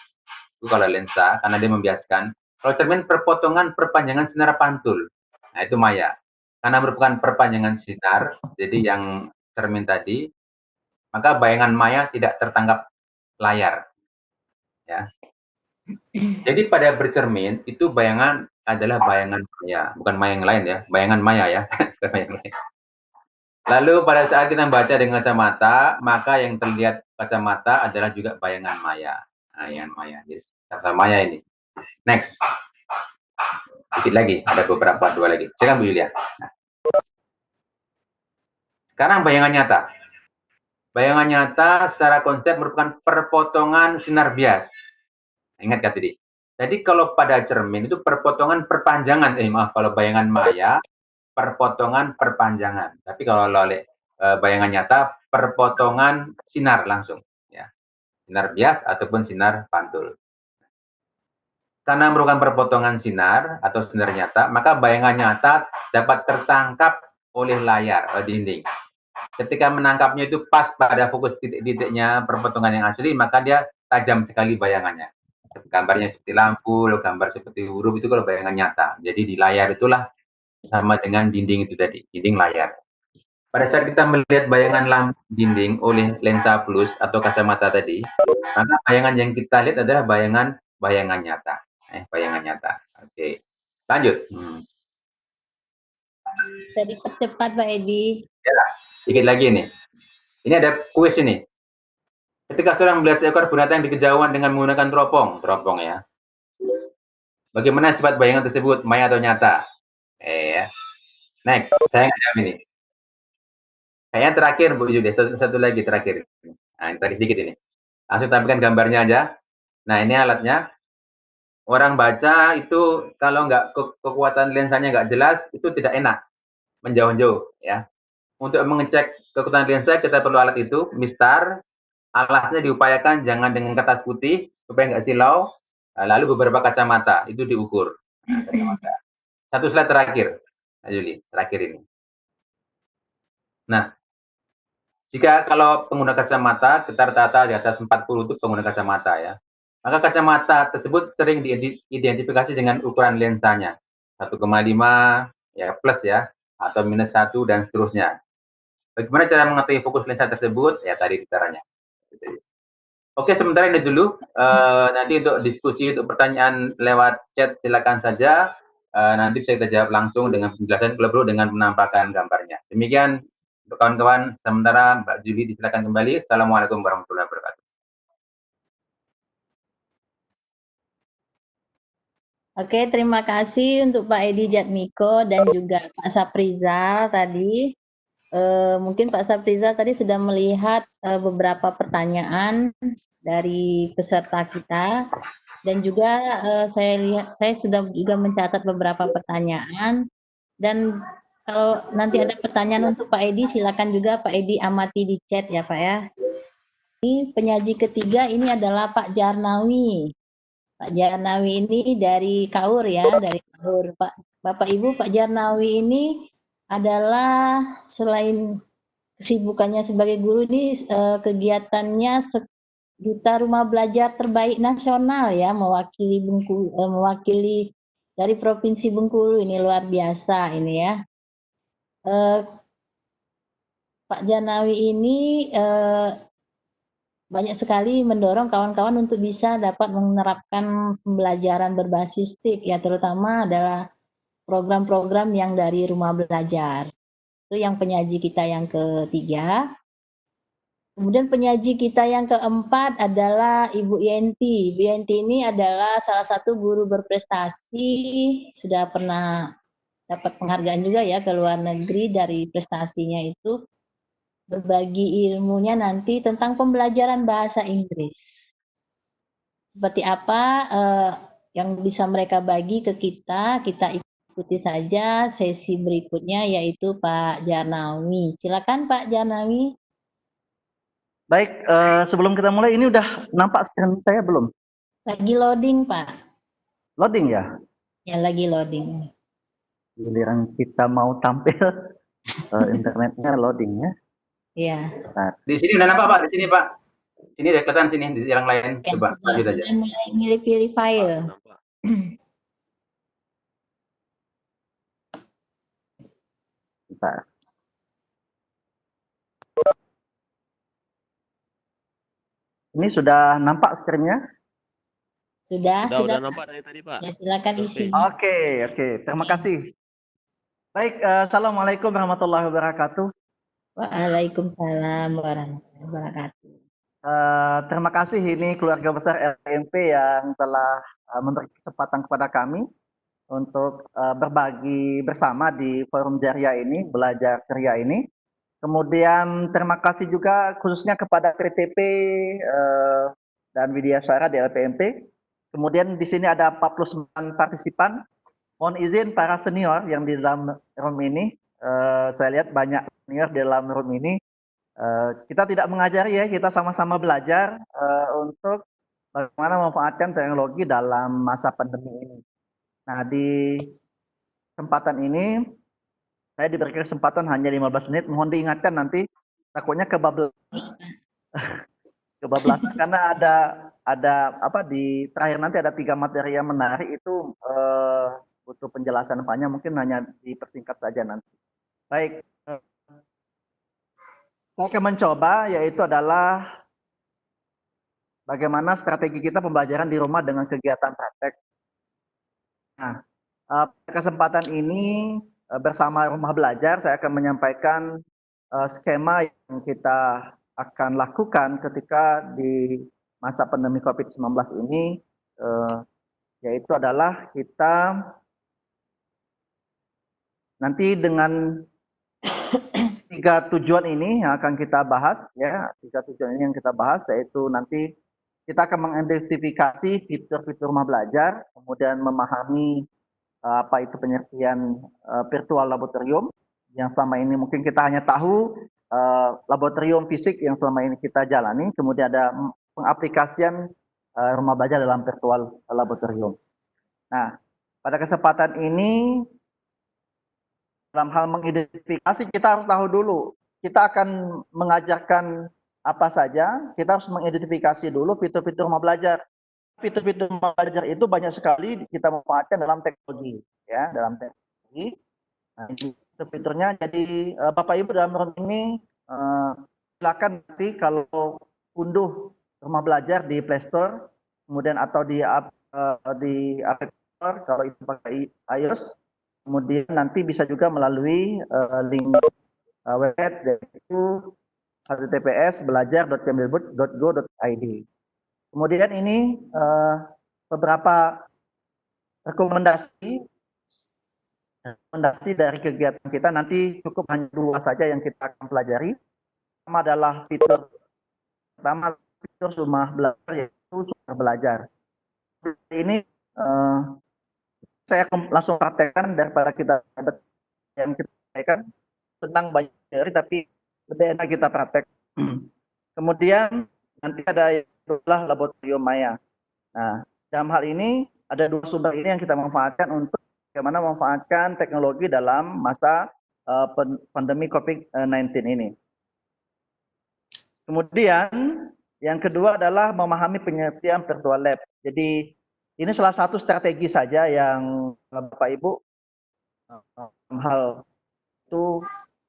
itu kalau lensa, karena dia membiaskan. Kalau cermin perpotongan perpanjangan sinar pantul, nah itu maya. Karena merupakan perpanjangan sinar, jadi yang cermin tadi, maka bayangan maya tidak tertangkap layar. Ya. Jadi pada bercermin itu bayangan adalah bayangan maya, bukan maya yang lain ya, bayangan maya ya. Lalu pada saat kita membaca dengan kacamata, maka yang terlihat kacamata adalah juga bayangan maya. Nah, bayangan maya. Jadi kata maya ini. Next. Sedikit lagi, ada beberapa, dua lagi. Silakan Bu Yulia. Nah. Sekarang bayangan nyata. Bayangan nyata secara konsep merupakan perpotongan sinar bias. Ingat kan tadi? Jadi kalau pada cermin itu perpotongan perpanjangan, kalau bayangan maya, perpotongan perpanjangan. Tapi kalau oleh bayangan nyata perpotongan sinar langsung, ya. Sinar bias ataupun sinar pantul. Karena merupakan perpotongan sinar atau sinar nyata, maka bayangan nyata dapat tertangkap oleh layar dinding. Ketika menangkapnya itu pas pada fokus titik-titiknya perpotongan yang asli, maka dia tajam sekali bayangannya. Gambarnya seperti lampu, gambar seperti huruf itu kalau bayangan nyata. Jadi di layar itulah sama dengan dinding itu tadi, dinding layar. Pada saat kita melihat bayangan lampu dinding oleh lensa plus atau kacamata tadi, maka bayangan yang kita lihat adalah bayangan nyata. Bayangan nyata. Oke, lanjut.
Bisa dipercepat Pak Edi.
Ya, sedikit lagi nih. Ini ada kuis ini. Ketika seorang melihat seekor binatang di kejauhan dengan menggunakan teropong ya. Bagaimana sifat bayangan tersebut, maya atau nyata? Ya. Next, saya nggak jawab ini. Kayaknya terakhir Bu Yudi, satu lagi terakhir. Nah, ini tadi sedikit ini. Langsung tampilkan gambarnya aja. Nah, ini alatnya. Orang baca itu kalau nggak kekuatan lensanya nggak jelas, itu tidak enak. Menjauh-jauh ya. Untuk mengecek kekuatan lensa, kita perlu alat itu, mistar. Alasnya diupayakan jangan dengan kertas putih supaya nggak silau. Lalu beberapa kacamata itu diukur. Nah, kacamata. Satu slide terakhir, Juli, terakhir ini. Nah, jika kalau pengguna kacamata kita rata-rata di atas 40 itu pengguna kacamata ya. Maka kacamata tersebut sering diidentifikasi dengan ukuran lensanya 1,5 ya plus ya atau -1 dan seterusnya. Bagaimana cara mengetahui fokus lensa tersebut? Ya tadi caranya. Oke, sementara ini dulu. Nanti untuk diskusi, untuk pertanyaan lewat chat silakan saja. Nanti bisa kita jawab langsung dengan penjelasan, kalau perlu dengan menampakkan gambarnya. Demikian untuk kawan-kawan. Sementara Mbak Juli disilakan kembali. Assalamualaikum warahmatullahi wabarakatuh.
Oke, terima kasih untuk Pak Edi Jatmiko dan juga Pak Saprizal tadi. Mungkin Pak Saprizal tadi sudah melihat beberapa pertanyaan dari peserta kita dan juga saya sudah juga mencatat beberapa pertanyaan, dan kalau nanti ada pertanyaan untuk Pak Edi silakan juga Pak Edi amati di chat ya Pak ya. Ini penyaji ketiga ini adalah Pak Jarnawi. Pak Jarnawi ini dari Kaur ya, dari Kaur. Bapak Ibu, Pak Jarnawi ini adalah selain kesibukannya sebagai guru ini kegiatannya sejuta rumah belajar terbaik nasional ya, mewakili Bengkulu, mewakili dari Provinsi Bengkulu, ini luar biasa ini ya. Pak Jarnawi ini banyak sekali mendorong kawan-kawan untuk bisa dapat menerapkan pembelajaran berbasis TIK ya, terutama adalah program-program yang dari rumah belajar. Itu yang penyaji kita yang ketiga. Kemudian penyaji kita yang keempat adalah Ibu Yenti. Ibu Yenti ini adalah salah satu guru berprestasi, sudah pernah dapat penghargaan juga ya ke luar negeri dari prestasinya itu. Berbagi ilmunya nanti tentang pembelajaran bahasa Inggris. Seperti apa yang bisa mereka bagi ke kita ikuti saja sesi berikutnya yaitu Pak Jarnawi. Silakan Pak Jarnawi.
Baik, sebelum kita mulai ini udah nampak screen saya belum?
Lagi loading Pak.
Loading ya?
Ya lagi loading.
Giliran kita mau tampil internetnya loading ya.
Iya.
Nah,
Di sini udah nampak Pak, di sini Pak. Sini deh kelihatan sini, di yang lain.
Ya,
Coba lanjut aja.
sudah mulai milih-pilih file.
bentar. Ini sudah nampak screen-nya?
Sudah
nampak dari tadi Pak.
Ya silakan isi.
Oke, terima kasih. Baik, assalamualaikum warahmatullahi wabarakatuh.
Waalaikumsalam warahmatullahi wabarakatuh.
Terima kasih ini keluarga besar LPMP yang telah memberi kesempatan kepada kami untuk berbagi bersama di forum Jaria ini, belajar ceria ini. Kemudian terima kasih juga khususnya kepada PTP dan Widyaswara di LPMP. Kemudian di sini ada 49 partisipan. Mohon izin para senior yang di dalam room ini, saya lihat banyak senior di dalam room ini. Kita tidak mengajari ya, kita sama-sama belajar untuk bagaimana memanfaatkan teknologi dalam masa pandemi ini. Nah, di kesempatan ini saya diberi kesempatan hanya 15 menit. Mohon diingatkan nanti takutnya kebablasan karena ada apa di terakhir nanti ada 3 materi yang menarik itu butuh penjelasan panjang, mungkin hanya dipersingkat saja nanti. Baik, saya akan mencoba yaitu adalah bagaimana strategi kita pembelajaran di rumah dengan kegiatan praktek. Nah, pada kesempatan ini bersama Rumah Belajar saya akan menyampaikan skema yang kita akan lakukan ketika di masa pandemi COVID-19 ini, yaitu adalah kita nanti dengan 3 tujuan ini yang akan kita bahas ya, 3 tujuan ini yang kita bahas yaitu nanti kita akan mengidentifikasi fitur-fitur Rumah Belajar, kemudian memahami apa itu pengertian virtual laboratorium yang selama ini mungkin kita hanya tahu laboratorium fisik yang selama ini kita jalani, kemudian ada pengaplikasian Rumah Belajar dalam virtual laboratorium. Nah, pada kesempatan ini dalam hal mengidentifikasi kita harus tahu dulu, kita akan mengajarkan apa saja, kita harus mengidentifikasi dulu fitur-fitur Rumah Belajar. Fitur-fitur Rumah Belajar itu banyak sekali kita manfaatkan dalam teknologi, ya, dalam teknologi. Nah, ini fitur-fiturnya. Jadi Bapak Ibu dalam room ini silakan nanti kalau unduh Rumah Belajar di Play Store, kemudian atau di App Store kalau itu pakai iOS. Kemudian nanti bisa juga melalui link web yaitu https://belajar.kemdikbud.go.id. Kemudian ini beberapa rekomendasi dari kegiatan kita, nanti cukup hanya 2 saja yang kita akan pelajari. Pertama adalah fitur Rumah Belajar yaitu Sumber Belajar. Ini saya akan langsung praktekkan daripada kita yang kita sampaikan tentang banyak teori, tapi lebih enak kita praktek. Kemudian nanti ada yang adalah laboratorium maya. Nah, dalam hal ini ada 2 sumber ini yang kita manfaatkan untuk bagaimana memanfaatkan teknologi dalam masa pandemi COVID-19 ini. Kemudian yang kedua adalah memahami pengertian virtual lab. Jadi ini salah satu strategi saja yang Bapak Ibu hal itu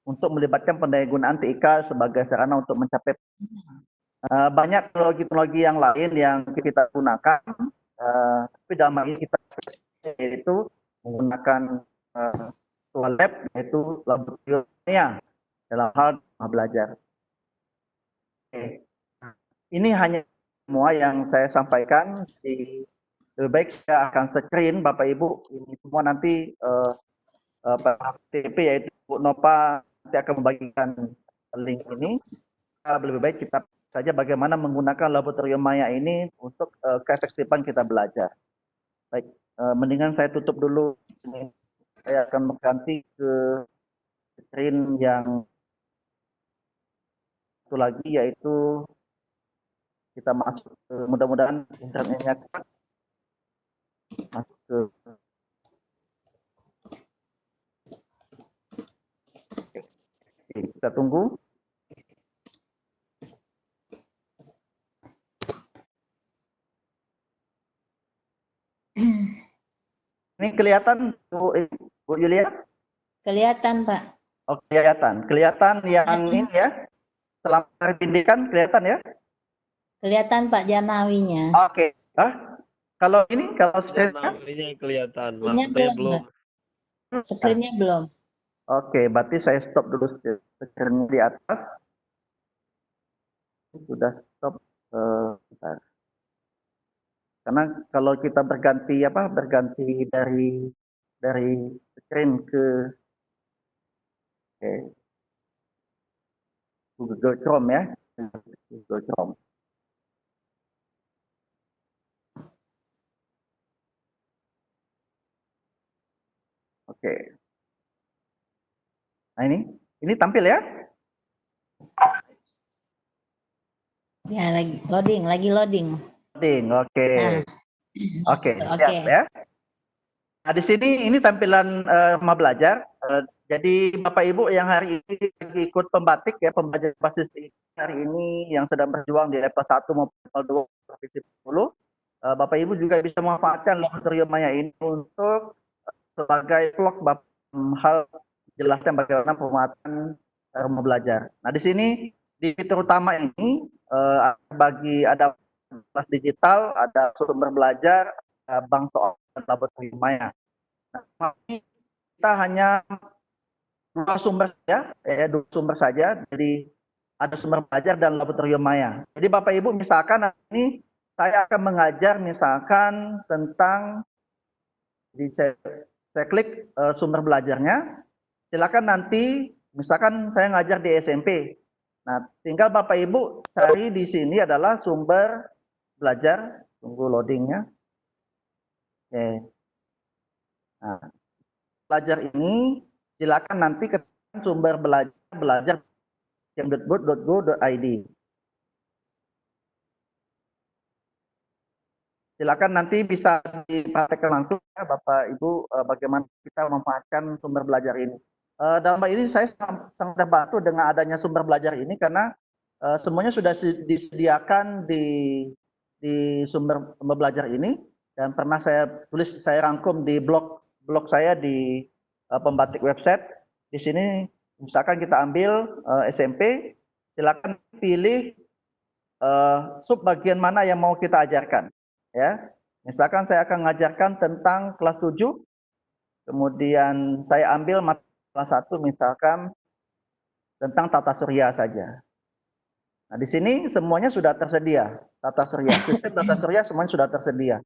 untuk melibatkan pendayagunaan TIK sebagai sarana untuk mencapai banyak teknologi-teknologi yang lain yang kita gunakan, tapi dalam hal ini kita yaitu menggunakan virtual lab yaitu laboratorium dalam hal belajar. Oke. Ini hanya semua yang saya sampaikan. Lebih baik saya akan screen Bapak Ibu ini semua nanti TP yaitu Bu Nova nanti akan membagikan link ini. Lebih baik kita saja bagaimana menggunakan laboratorium maya ini untuk keefektifan kita belajar. Baik, mendingan saya tutup dulu. Saya akan mengganti ke screen yang satu lagi yaitu kita masuk ke, mudah-mudahan internetnya masuk ke kita tunggu. Ini kelihatan Bu Yulia?
Kelihatan, Pak.
Oh, kelihatan. Kelihatan yang ini ya. Selama pendidikan kelihatan ya?
Kelihatan Pak Janawinya.
Oke. Kalau ini kalau screen-nya
kelihatan,
Screen-nya belum. Screen-nya belum.
Oke, berarti saya stop dulu screen di atas. Sudah stop. Bentar. Karena kalau kita berganti dari screen ke Google Chrome ya, Google Chrome. Oke. Nah ini Ini tampil ya?
Ya, lagi loading.
Loading, oke.
Nah,
Oke,
oke.
siap ya. Nah, di sini ini tampilan rumah belajar. Jadi Bapak Ibu yang hari ini lagi ikut pembatik ya, pembelajaran basis hari ini yang sedang berjuang di level 1 maupun level 2 Provinsi Bengkulu, Bapak Ibu juga bisa memanfaatkan laboratorium Maya ini untuk sebagai vlog hal jelaskan bagaimana pemanfaatan rumah belajar. Nah, di sini di fitur utama ini ada kelas digital, ada sumber belajar, bank soal dan laboratorium Maya. Nah, kita hanya dua sumber saja, jadi ada sumber belajar dan laboratorium Maya. Jadi Bapak Ibu misalkan ini saya akan mengajar misalkan tentang saya klik sumber belajarnya, silakan nanti misalkan saya ngajar di SMP. Nah, tinggal Bapak Ibu cari di sini adalah sumber belajar, tunggu loadingnya. Oke. Nah, belajar ini silakan nanti ke sumber belajar kemdikbud.go.id. Silakan nanti bisa dipraktekkan langsung ya Bapak Ibu bagaimana kita memanfaatkan sumber belajar ini. Dalam hal ini saya sangat terbantu dengan adanya sumber belajar ini karena semuanya sudah disediakan di sumber belajar ini dan pernah saya tulis, saya rangkum di blog saya di pembatik website. Di sini misalkan kita ambil SMP, silakan pilih sub bagian mana yang mau kita ajarkan. Ya, misalkan saya akan mengajarkan tentang kelas 7, kemudian saya ambil mata kelas 1 misalkan tentang tata surya saja. Nah, di sini semuanya sudah tersedia, tata surya, sistem tata surya semuanya sudah tersedia.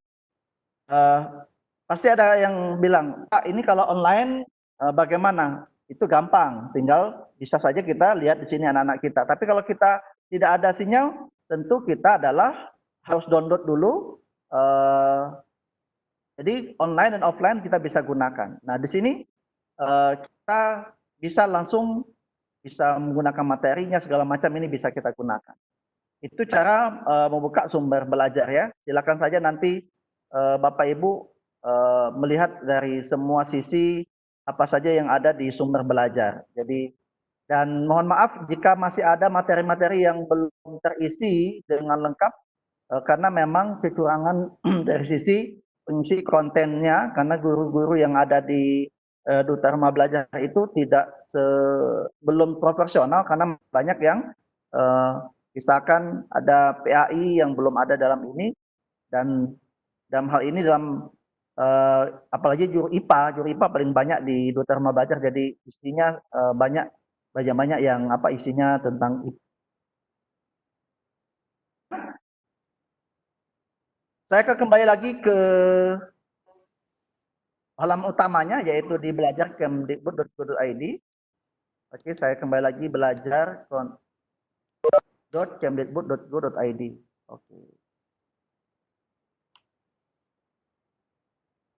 Pasti ada yang bilang, Pak ini kalau online bagaimana? Itu gampang, tinggal bisa saja kita lihat di sini anak-anak kita. Tapi kalau kita tidak ada sinyal, tentu kita adalah harus download dulu. Jadi online dan offline kita bisa gunakan. Nah, di sini kita bisa langsung menggunakan materinya segala macam ini bisa kita gunakan. Itu cara membuka sumber belajar ya. Silakan saja nanti Bapak Ibu melihat dari semua sisi apa saja yang ada di sumber belajar. Jadi dan mohon maaf jika masih ada materi-materi yang belum terisi dengan lengkap karena memang kekurangan dari sisi pengisi kontennya karena guru-guru yang ada di Duta Rumah Belajar itu belum proporsional karena banyak yang misalkan ada PAI yang belum ada dalam ini dan dalam hal ini apalagi juru IPA paling banyak di Duta Rumah Belajar jadi isinya banyak yang isinya tentang IPA. Saya akan kembali lagi ke halaman utamanya yaitu di belajar kemdikbud.go.id. Oke, saya kembali lagi belajar.kemdikbud.go.id. Oke.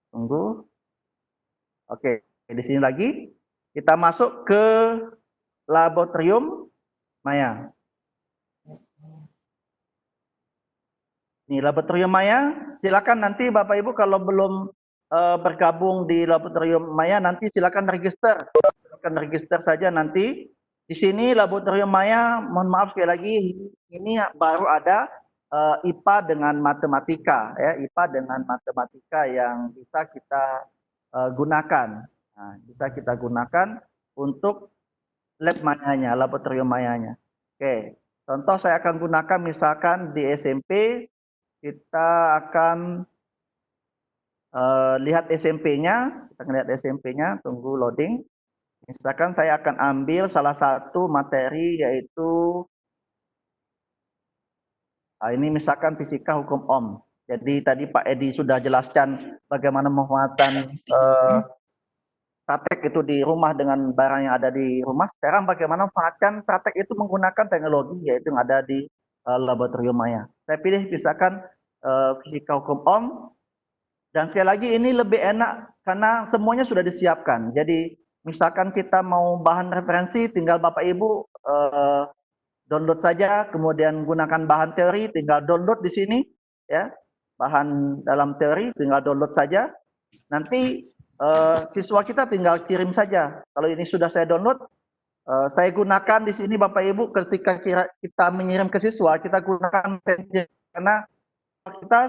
Tunggu. Oke, di sini lagi kita masuk ke laboratorium Maya. Ini laboratorium Maya, silakan nanti Bapak Ibu kalau belum bergabung di laboratorium Maya nanti silakan register. Silakan register saja nanti. Di sini laboratorium Maya, mohon maaf sekali lagi ini baru ada IPA dengan matematika ya, IPA dengan matematika yang bisa kita gunakan. Nah, bisa kita gunakan untuk lab Mayanya, laboratorium Mayanya. Oke, contoh saya akan gunakan misalkan di SMP kita akan lihat SMP-nya, kita akan lihat SMP-nya, tunggu loading. Misalkan saya akan ambil salah satu materi yaitu ini misalkan fisika hukum Ohm. Jadi tadi Pak Edi sudah jelaskan bagaimana pemanfaatan praktek itu di rumah dengan barang yang ada di rumah. Sekarang bagaimana memanfaatkan praktek itu menggunakan teknologi yaitu yang ada di laboratorium Maya. Saya pilih misalkan fisika hukum Ohm. Dan sekali lagi ini lebih enak karena semuanya sudah disiapkan. Jadi misalkan kita mau bahan referensi, tinggal Bapak Ibu download saja, kemudian gunakan bahan teori, tinggal download di sini, ya, bahan dalam teori, tinggal download saja. Nanti siswa kita tinggal kirim saja. Kalau ini sudah saya download, saya gunakan di sini Bapak Ibu ketika kita mengirim ke siswa, kita gunakan karena kita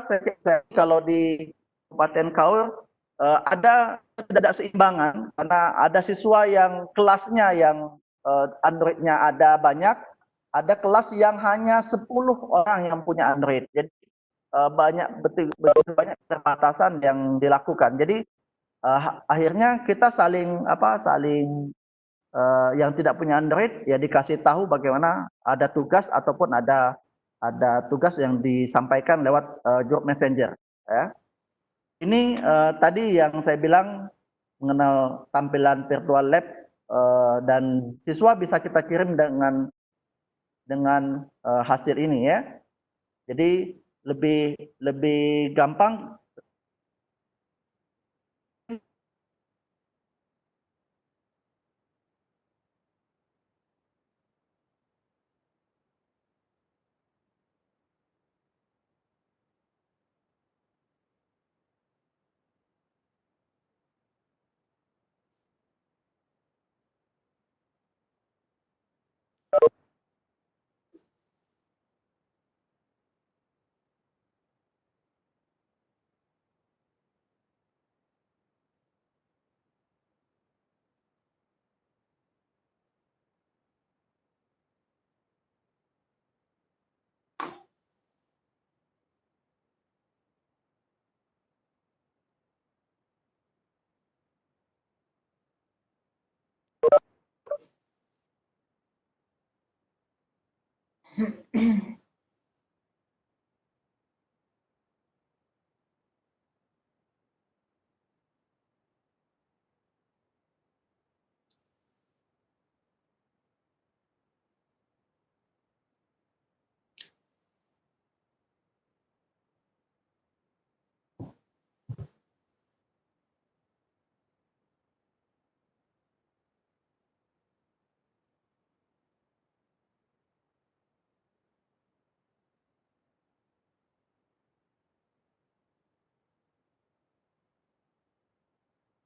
kalau di Kabupaten Kaur ada ketidakseimbangan karena ada siswa yang kelasnya yang Android-nya ada banyak, ada kelas yang hanya 10 orang yang punya Android. Jadi betul banyak keterbatasan yang dilakukan. Jadi akhirnya kita saling yang tidak punya Android ya dikasih tahu bagaimana ada tugas ataupun ada tugas yang disampaikan lewat job messenger, ya. Ini tadi yang saya bilang mengenal tampilan virtual lab, dan siswa bisa kita kirim dengan hasil ini, ya. Jadi lebih gampang.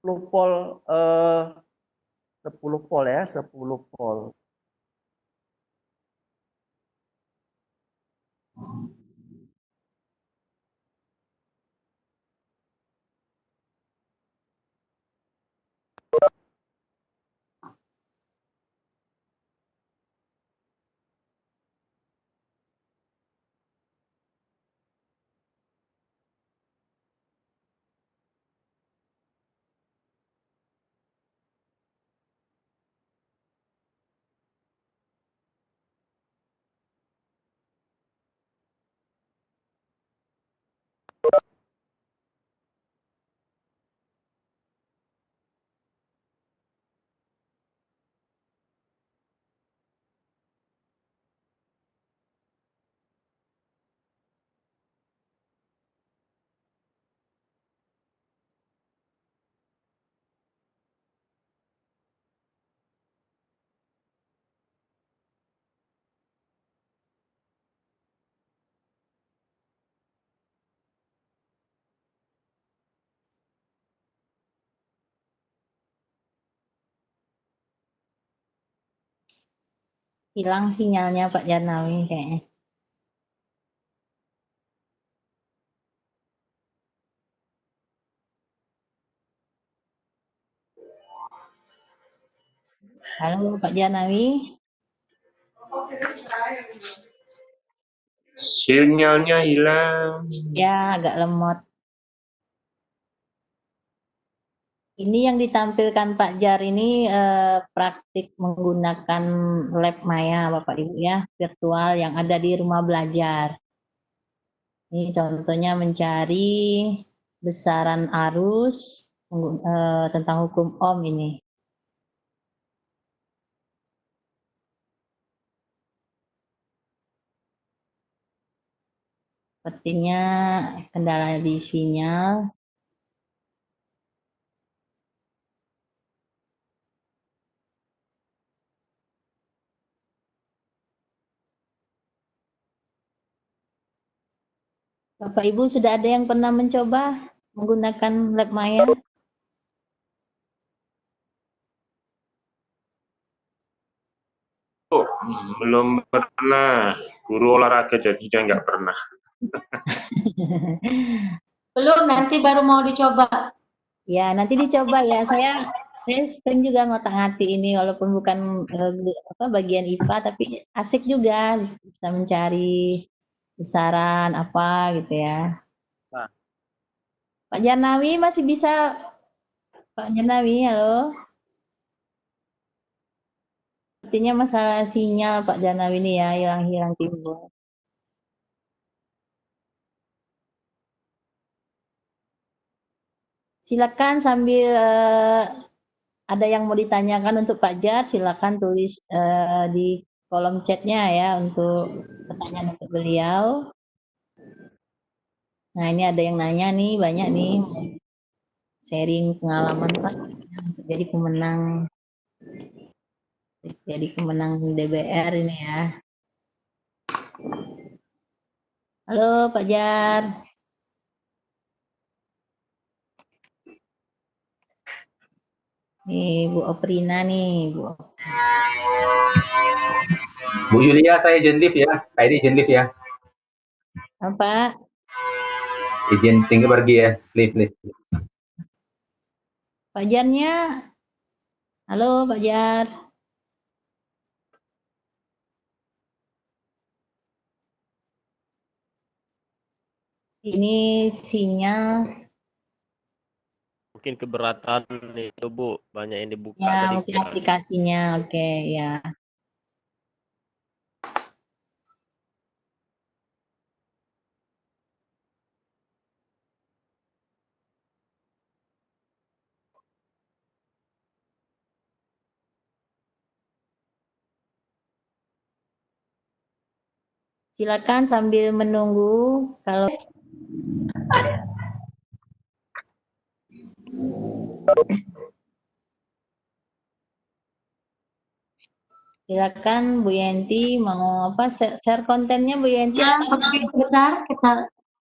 Pol 10 pol, ya, 10 pol.
Hilang sinyalnya Pak Janawi kayaknya. Halo Pak Janawi.
Sinyalnya hilang.
Ya, agak lemot. Ini yang ditampilkan Pak Jar ini praktik menggunakan lab Maya Bapak Ibu, ya, virtual yang ada di rumah belajar. Ini contohnya mencari besaran arus tentang hukum Ohm ini. Sepertinya kendala di sinyal. Bapak Ibu sudah ada yang pernah mencoba menggunakan Lab Maya?
Oh, belum pernah. Guru olahraga jadinya nggak pernah.
Belum, nanti baru mau dicoba.
Ya, nanti dicoba ya. Saya sering juga ngotak-ngatik ini walaupun bukan bagian IPA, tapi asik juga bisa mencari besaran apa gitu ya.
Nah.
Pak Janawi masih bisa. Pak Janawi, halo. Artinya masalah sinyal Pak Janawi ini ya, hilang-hilang timbul. Silakan sambil ada yang mau ditanyakan untuk Pak Jar, silakan tulis di kolom chatnya ya untuk pertanyaan untuk beliau. Nah, ini ada yang nanya nih, banyak nih. Sharing pengalaman Pak untuk jadi pemenang DBR ini ya. Halo Pak Jar. Nih Bu Oprina nih,
Bu Yulia, saya izin live ya. Pak Edi izin live ya.
Apa?
Izin tinggal pergi ya. Live.
Pak Jarnya. Halo Pak Jar. Ini sinyal.
Mungkin keberatan itu Bu, banyak yang dibuka
Ya,
tadi.
mungkin aplikasinya. Oke, ya. Silakan sambil menunggu kalau silakan Bu Yanti mau apa share kontennya Bu Yanti
Ya,
atau
oke, sebentar kita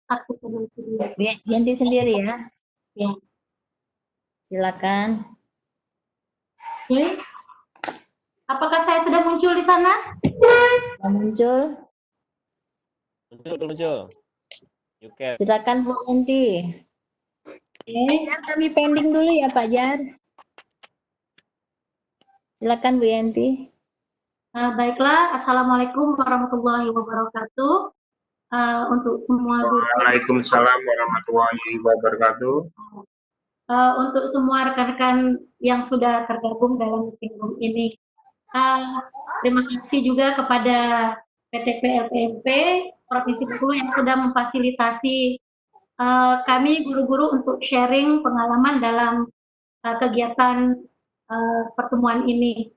aktifkan dulu video.
Bu Yanti sendiri ya?
Ya.
Silakan.
Oke. Apakah saya sudah muncul di sana?
Sudah muncul.
Muncul.
Silakan Bu Yanti. Pak Jar, kami pending dulu ya Pak Jar. Silakan Bu Yanti.
Baiklah, Assalamualaikum warahmatullahi wabarakatuh. Untuk semua guru.
Waalaikumsalam warahmatullahi wabarakatuh.
Untuk semua rekan-rekan yang sudah tergabung dalam meeting room ini. Terima kasih juga kepada PTP LPMP Provinsi Bengkulu yang sudah memfasilitasi kami guru-guru untuk sharing pengalaman dalam kegiatan pertemuan ini.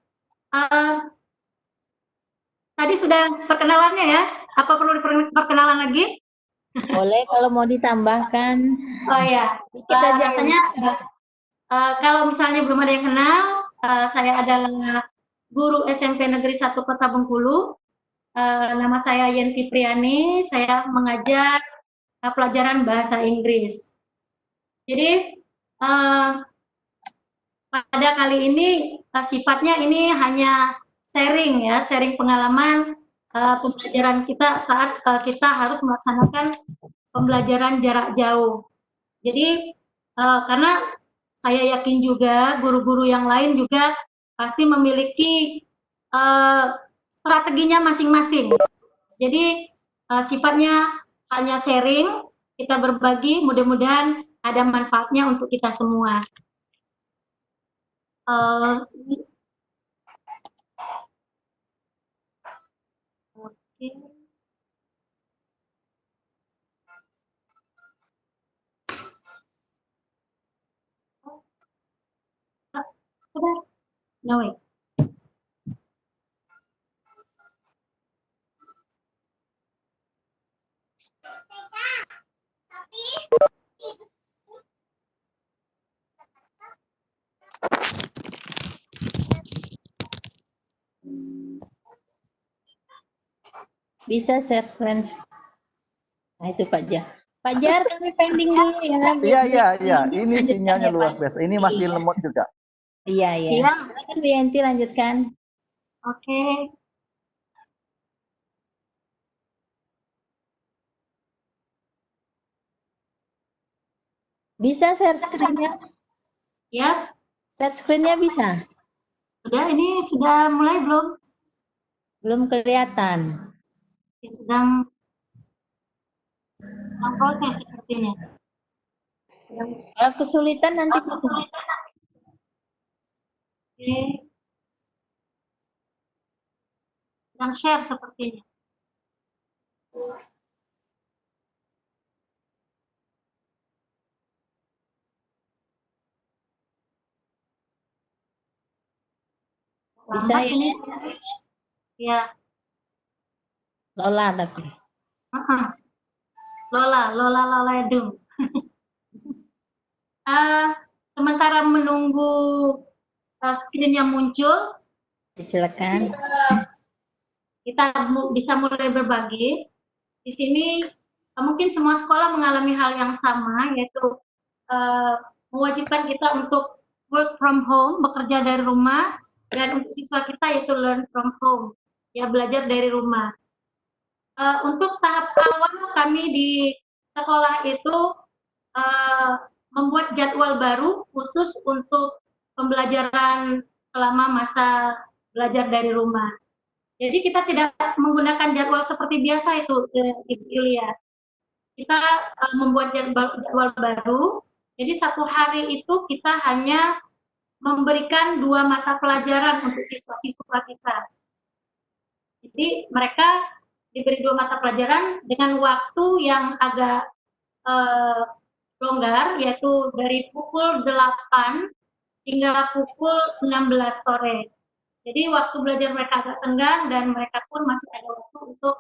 Tadi sudah perkenalannya ya? Apa perlu perkenalan lagi?
Boleh kalau mau ditambahkan.
Oh ya, rasanya kalau misalnya belum ada yang kenal, saya adalah guru SMP Negeri 1 Kota Bengkulu. Nama saya Yenti Priani, saya mengajar pelajaran bahasa Inggris. Jadi pada kali ini sifatnya ini hanya sharing ya, sharing pengalaman pembelajaran kita saat kita harus melaksanakan pembelajaran jarak jauh. Jadi karena saya yakin juga guru-guru yang lain juga pasti memiliki strateginya masing-masing. Jadi sifatnya hanya sharing, kita berbagi, mudah-mudahan ada manfaatnya untuk kita semua. Oke. Sabar. No way.
Bisa share friends. Nah itu Pak Jar. Pak Jar, kami pending dulu ya.
Iya. Ini sinyalnya
ya,
luar
Pak.
biasa. Ini masih
Iya.
lemot juga.
Iya. Silakan Bu Yanti lanjutkan.
Oke.
Bisa share screen-nya?
Ya,
Share screen-nya bisa?
ini sudah mulai belum?
Belum kelihatan.
Ya, sedang proses sepertinya.
Kalau kesulitan nanti bisa.
Oke. Sedang share sepertinya.
Bisa ya?
Ini. Ya.
Lola tapi.
Lola Edung. Sementara menunggu screen-nya muncul,
Silakan.
kita bisa mulai berbagi. Di sini mungkin semua sekolah mengalami hal yang sama, yaitu mewajibkan kita untuk work from home, bekerja dari rumah, dan untuk siswa kita yaitu learn from home, ya belajar dari rumah. Untuk tahap awal kami di sekolah itu membuat jadwal baru khusus untuk pembelajaran selama masa belajar dari rumah. Jadi kita tidak menggunakan jadwal seperti biasa itu, Ibu Yulia. Kita membuat jadwal baru. Jadi satu hari itu kita hanya memberikan 2 mata pelajaran untuk siswa-siswa kita. Jadi mereka diberi 2 mata pelajaran dengan waktu yang agak longgar, yaitu dari pukul 8 hingga pukul 16 sore. Jadi waktu belajar mereka agak senggang dan mereka pun masih ada waktu untuk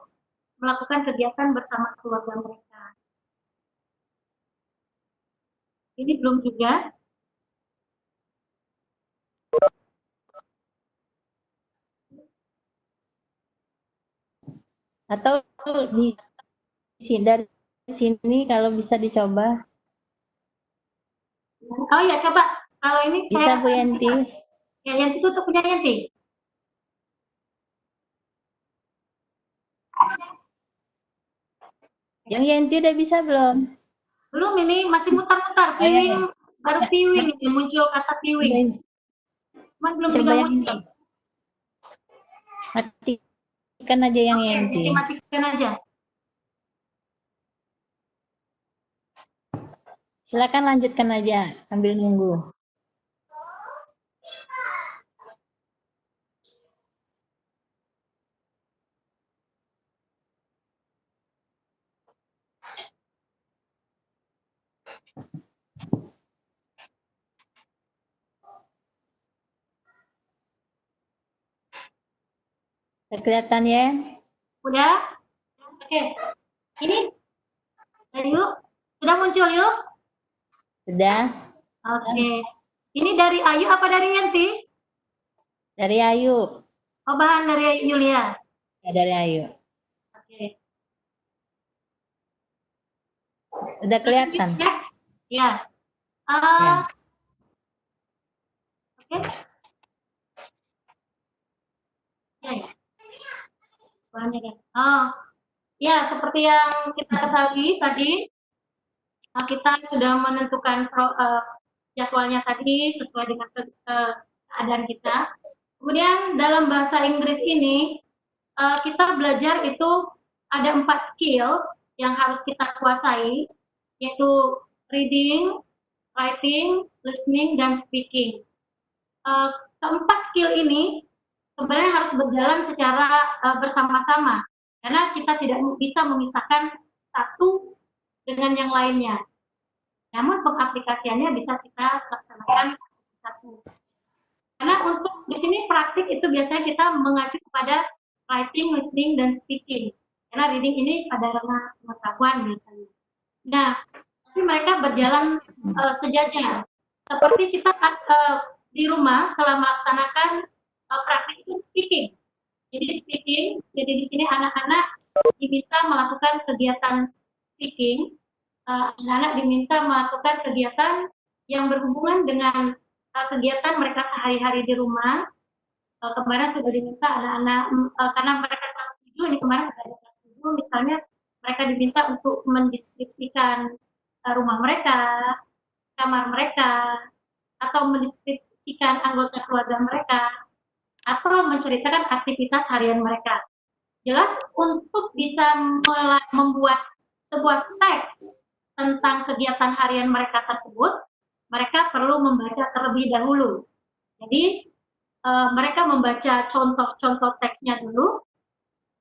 melakukan kegiatan bersama keluarga mereka. Ini belum juga.
Atau dari sini kalau bisa dicoba.
Oh ya, coba. Kalau ini
bisa Bu Yanti.
Ya, Yanti tutup punya Yanti.
Yang Yanti udah bisa belum?
Belum, ini masih mutar-mutar. Piwing, baru piwing ini muncul kata piwing. Cuman belum juga muncul.
Matikan aja yang Yanti.
Matikan aja.
Silakan lanjutkan aja sambil nunggu. Kelihatan ya?
Udah? Oke. Ini? Ayo. Sudah muncul yuk?
Sudah.
Oke. Ini dari Ayu apa dari Yanti?
Dari Ayu.
Oh, bahan dari Ayu Yulia?
Ya, dari Ayu.
Oke.
Udah kelihatan?
Next. Ya. Oke. Oh, ya seperti yang kita ketahui tadi, kita sudah menentukan jadwalnya tadi sesuai dengan keadaan kita. Kemudian dalam bahasa Inggris ini, kita belajar itu ada 4 skills yang harus kita kuasai, yaitu reading, writing, listening, dan speaking. Keempat skill ini sebenarnya harus berjalan secara bersama-sama, karena kita tidak bisa memisahkan satu dengan yang lainnya. Namun pengaplikasiannya bisa kita laksanakan satu-satu. Karena untuk di sini praktik itu biasanya kita mengacu kepada writing, listening, dan speaking. Karena reading ini pada ranah pengetahuan biasanya. Nah, tapi mereka berjalan sejajar. Seperti kita di rumah telah melaksanakan praktik itu speaking. Jadi di sini anak-anak diminta melakukan kegiatan speaking anak-anak diminta melakukan kegiatan yang berhubungan dengan kegiatan mereka sehari-hari di rumah. Kemarin sudah diminta anak-anak, karena mereka kelas 7, ini kemarin ada kelas 7, misalnya mereka diminta untuk mendeskripsikan rumah mereka, kamar mereka, atau mendeskripsikan anggota keluarga mereka, atau menceritakan aktivitas harian mereka. Jelas untuk bisa membuat sebuah teks tentang kegiatan harian mereka tersebut, mereka perlu membaca terlebih dahulu. Jadi mereka membaca contoh-contoh teksnya dulu,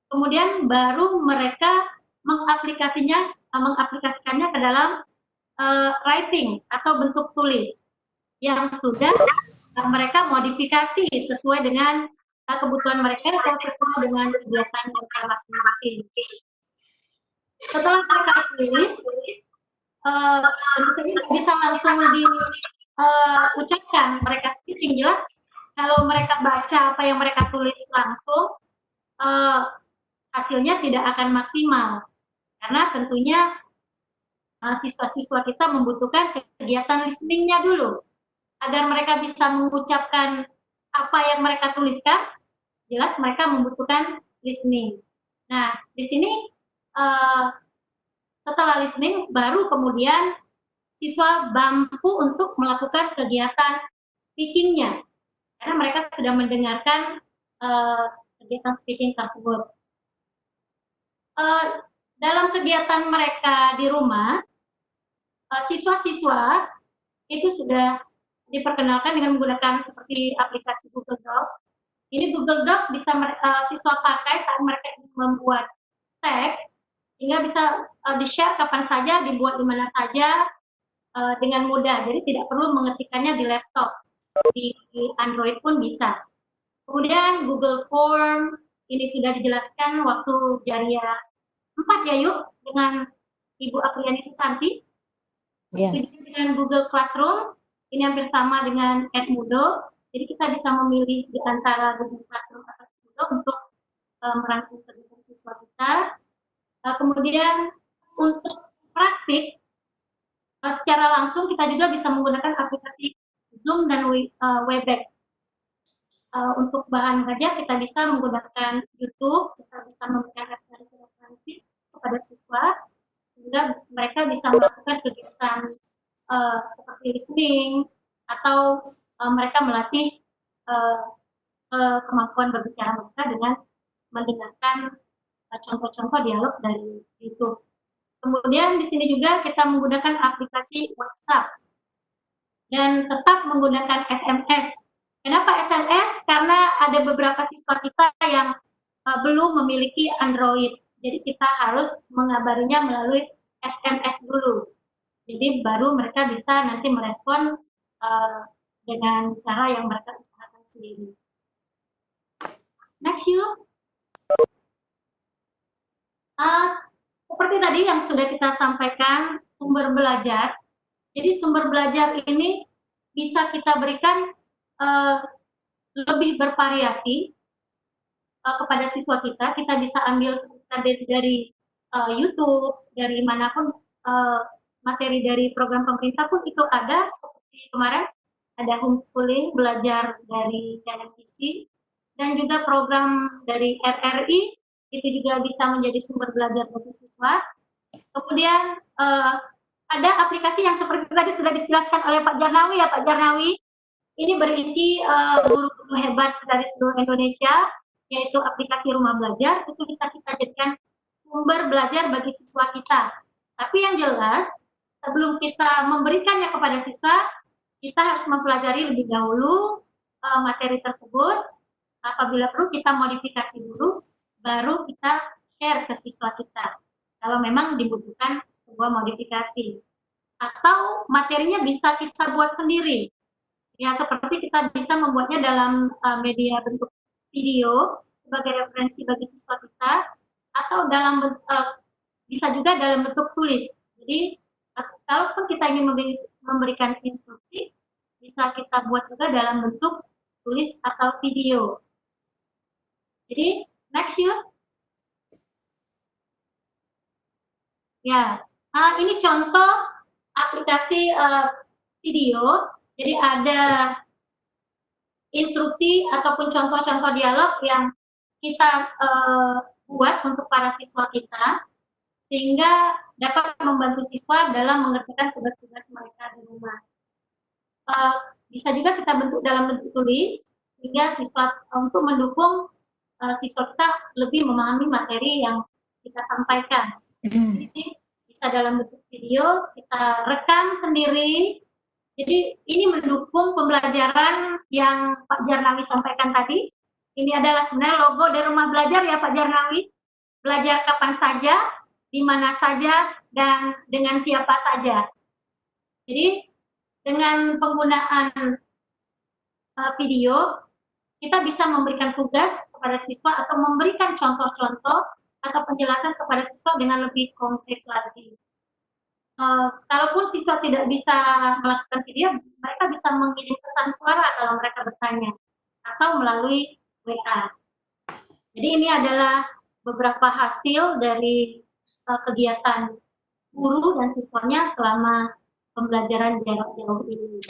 kemudian baru mereka mengaplikasikannya ke dalam writing atau bentuk tulis yang sudah mereka modifikasi sesuai dengan kebutuhan mereka atau sesuai dengan kegiatan mereka masing-masing. Setelah mereka tulis, tentu saja bisa langsung diucapkan mereka speaking. Jelas kalau mereka baca apa yang mereka tulis langsung, hasilnya tidak akan maksimal, karena tentunya siswa-siswa kita membutuhkan kegiatan listening-nya dulu, agar mereka bisa mengucapkan apa yang mereka tuliskan. Jelas mereka membutuhkan listening. Nah, di sini setelah listening, baru kemudian siswa mampu untuk melakukan kegiatan speaking-nya, karena mereka sudah mendengarkan kegiatan speaking tersebut. Dalam kegiatan mereka di rumah, siswa-siswa itu sudah diperkenalkan dengan menggunakan seperti aplikasi Google Doc. Ini Google Doc bisa siswa pakai saat mereka ingin membuat teks, sehingga bisa di-share kapan saja, dibuat di mana saja dengan mudah. Jadi tidak perlu mengetikkannya di laptop, di Android pun bisa. Kemudian Google Form, ini sudah dijelaskan waktu Jaria 4 ya Yuk, dengan Ibu Apriani Susanti.
Yeah.
Dengan Google Classroom, ini hampir sama dengan Edmodo. Jadi kita bisa memilih di antara Google Classroom atau Edmodo untuk merangkum kegiatan siswa kita. Kemudian untuk praktik, secara langsung kita juga bisa menggunakan aplikasi Zoom dan Webex. Untuk bahan belajar kita bisa menggunakan YouTube, kita bisa memberikan referensi kepada siswa, sehingga mereka bisa melakukan kegiatan seperti listening, atau mereka melatih kemampuan berbicara mereka dengan mendengarkan contoh-contoh dialog dari YouTube. Kemudian di sini juga kita menggunakan aplikasi WhatsApp dan tetap menggunakan SMS. Kenapa SMS? Karena ada beberapa siswa kita yang belum memiliki Android. Jadi kita harus mengabarinya melalui SMS dulu. Jadi baru mereka bisa nanti merespon dengan cara yang mereka usahakan sendiri. Next yuk. Seperti tadi yang sudah kita sampaikan, sumber belajar. Jadi sumber belajar ini bisa kita berikan lebih bervariasi kepada siswa kita. Kita bisa ambil dari YouTube, dari manapun materi dari program pemerintah pun itu ada. Seperti kemarin ada homeschooling, belajar dari televisi, dan juga program dari RRI itu juga bisa menjadi sumber belajar bagi siswa. Kemudian ada aplikasi yang seperti tadi sudah dijelaskan oleh Pak Jarnawi ya, Pak Jarnawi. Ini berisi guru-guru hebat dari seluruh Indonesia, yaitu aplikasi Rumah Belajar. Itu bisa kita jadikan sumber belajar bagi siswa kita. Tapi yang jelas, sebelum kita memberikannya kepada siswa, kita harus mempelajari lebih dahulu materi tersebut. Apabila perlu kita modifikasi dulu, baru kita share ke siswa kita. Kalau memang dibutuhkan sebuah modifikasi. Atau materinya bisa kita buat sendiri. Ya, seperti kita bisa membuatnya dalam media bentuk video sebagai referensi bagi siswa kita, atau dalam bisa juga dalam bentuk tulis. Jadi, kalaupun kita ingin memberikan instruksi, bisa kita buat juga dalam bentuk tulis atau video. Jadi, next yuk. Ya, Ini contoh aplikasi video. Jadi ada instruksi ataupun contoh-contoh dialog yang kita buat untuk para siswa kita, sehingga dapat membantu siswa dalam mengerjakan tugas-tugas mereka di rumah. Bisa juga kita bentuk dalam bentuk tulis, sehingga siswa untuk mendukung siswa kita lebih memahami materi yang kita sampaikan. Jadi bisa dalam bentuk video, kita rekam sendiri. Jadi ini mendukung pembelajaran yang Pak Jarnawi sampaikan tadi. Ini adalah sebenarnya logo dari rumah belajar ya Pak Jarnawi. Belajar kapan saja, di mana saja, dan dengan siapa saja. Jadi dengan penggunaan video, kita bisa memberikan tugas kepada siswa atau memberikan contoh-contoh atau penjelasan kepada siswa dengan lebih konkret lagi. Kalaupun siswa tidak bisa melakukan video, mereka bisa mengirim pesan suara kalau mereka bertanya, atau melalui WA. Jadi ini adalah beberapa hasil dari kegiatan guru dan siswanya selama pembelajaran jarak jauh ini.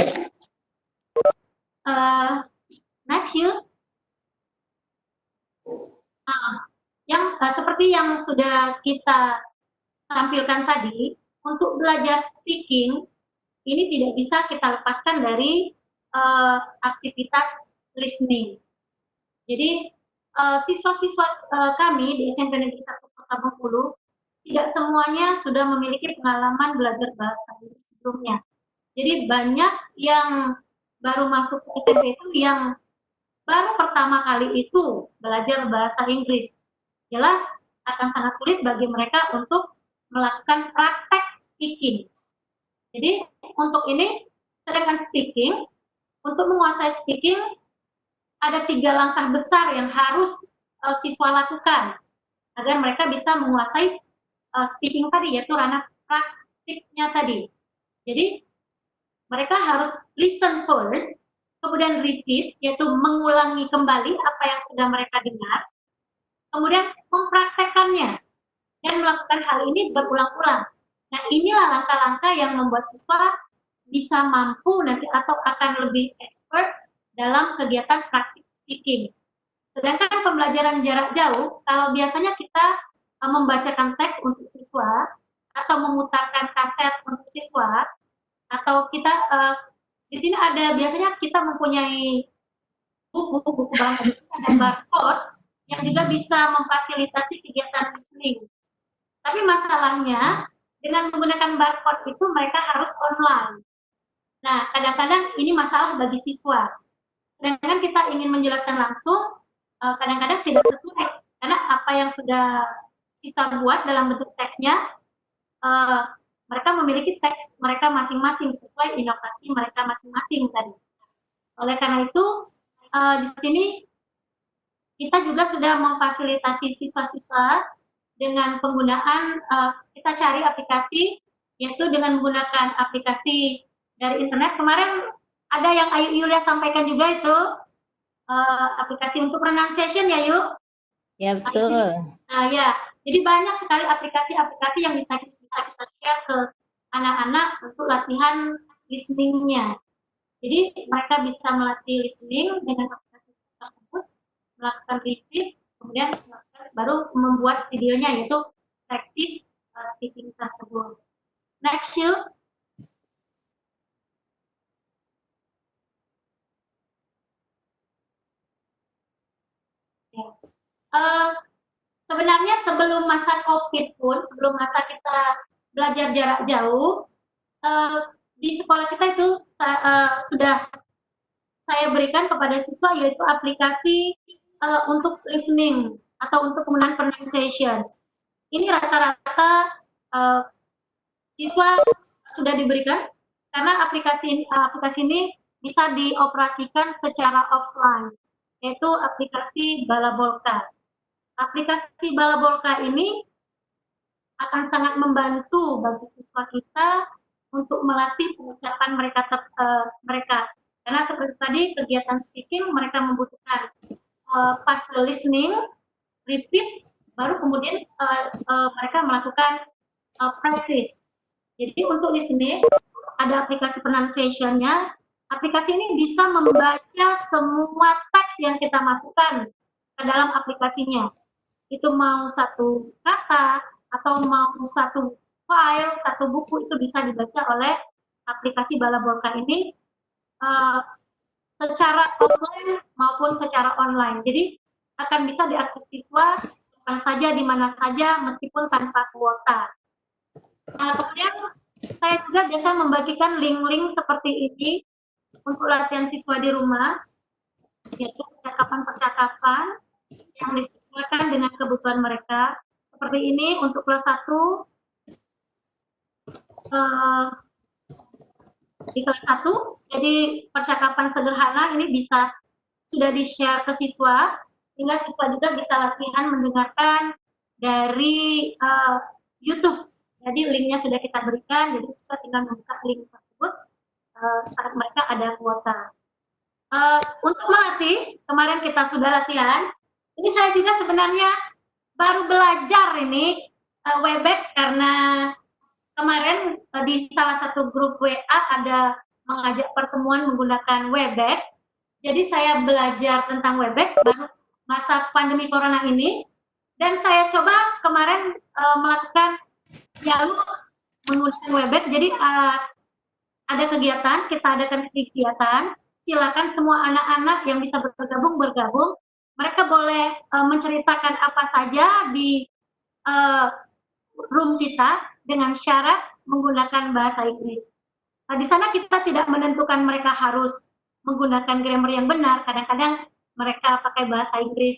Next yuk. Seperti yang sudah kita tampilkan tadi, untuk belajar speaking, ini tidak bisa kita lepaskan dari aktivitas listening. Jadi, siswa-siswa kami di SMP Negeri 1 Kota Bengkulu, tidak semuanya sudah memiliki pengalaman belajar bahasa Inggris sebelumnya. Jadi, banyak yang baru masuk ke SMP itu yang baru pertama kali itu belajar bahasa Inggris. Jelas akan sangat sulit bagi mereka untuk melakukan praktek speaking. Jadi untuk ini, sedangkan speaking, untuk menguasai speaking, ada 3 langkah besar yang harus siswa lakukan agar mereka bisa menguasai speaking tadi, yaitu ranah praktiknya tadi. Jadi mereka harus listen first, kemudian repeat, yaitu mengulangi kembali apa yang sudah mereka dengar, kemudian mempraktekkannya dan melakukan hal ini berulang-ulang. Nah, inilah langkah-langkah yang membuat siswa bisa mampu nanti atau akan lebih expert dalam kegiatan praktik speaking. Sedangkan pembelajaran jarak jauh, kalau biasanya kita membacakan teks untuk siswa atau memutarkan kaset untuk siswa, atau kita di sini ada biasanya kita mempunyai buku bahan dan barcode yang juga bisa memfasilitasi kegiatan listening. Tapi masalahnya dengan menggunakan barcode itu mereka harus online. Nah, kadang-kadang ini masalah bagi siswa. Sedangkan kita ingin menjelaskan langsung, kadang-kadang tidak sesuai karena apa yang sudah siswa buat dalam bentuk teksnya, mereka memiliki teks mereka masing-masing sesuai inovasi mereka masing-masing tadi. Oleh karena itu, di sini kita juga sudah memfasilitasi siswa-siswa dengan penggunaan, kita cari aplikasi, yaitu dengan menggunakan aplikasi dari internet. Kemarin ada yang Ayu Yulia sampaikan juga itu, aplikasi untuk pronunciation ya Yu?
Ya betul.
Ya, jadi banyak sekali aplikasi-aplikasi yang bisa kita share ke anak-anak untuk latihan listening-nya. Jadi mereka bisa melatih listening dengan aplikasi tersebut, melakukan repeat, kemudian baru membuat videonya, yaitu practice speaking tersebut. Next yuk. Sebenarnya sebelum masa COVID pun, sebelum masa kita belajar jarak jauh, di sekolah kita itu sudah saya berikan kepada siswa, yaitu aplikasi untuk listening atau untuk penggunaan pronunciation. Ini rata-rata siswa sudah diberikan karena aplikasi ini bisa dioperasikan secara offline, yaitu aplikasi Balabolka. Aplikasi Balabolka ini akan sangat membantu bagi siswa kita untuk melatih pengucapan mereka. Karena seperti tadi kegiatan speaking mereka membutuhkan fase listening, repeat, baru kemudian mereka melakukan practice. Jadi untuk di sini ada aplikasi pronunciation-nya. Aplikasi ini bisa membaca semua teks yang kita masukkan ke dalam aplikasinya. Itu mau satu kata atau mau satu file, satu buku, itu bisa dibaca oleh aplikasi Balabolka ini secara offline maupun secara online. Jadi akan bisa diakses siswa kapan saja, di mana saja, meskipun tanpa kuota. Nah, kemudian saya juga biasa membagikan link-link seperti ini untuk latihan siswa di rumah, yaitu percakapan-percakapan yang disesuaikan dengan kebutuhan mereka. Seperti ini untuk kelas 1, di kelas 1, jadi percakapan sederhana ini bisa sudah di-share ke siswa, sehingga siswa juga bisa latihan mendengarkan dari YouTube. Jadi linknya sudah kita berikan, jadi siswa tinggal membuka link tersebut saat mereka ada kuota. Untuk melatih, kemarin kita sudah latihan. Ini saya juga sebenarnya baru belajar ini Webex, karena kemarin di salah satu grup WA ada mengajak pertemuan menggunakan Webex. Jadi saya belajar tentang Webex baru masa pandemi corona ini, dan saya coba kemarin melakukan dialog menggunakan Webex. Jadi ada kegiatan, kita adakan kegiatan, silakan semua anak-anak yang bisa bergabung. Mereka boleh menceritakan apa saja di room kita dengan syarat menggunakan bahasa Inggris. Di sana kita tidak menentukan mereka harus menggunakan grammar yang benar. Kadang-kadang mereka pakai bahasa Inggris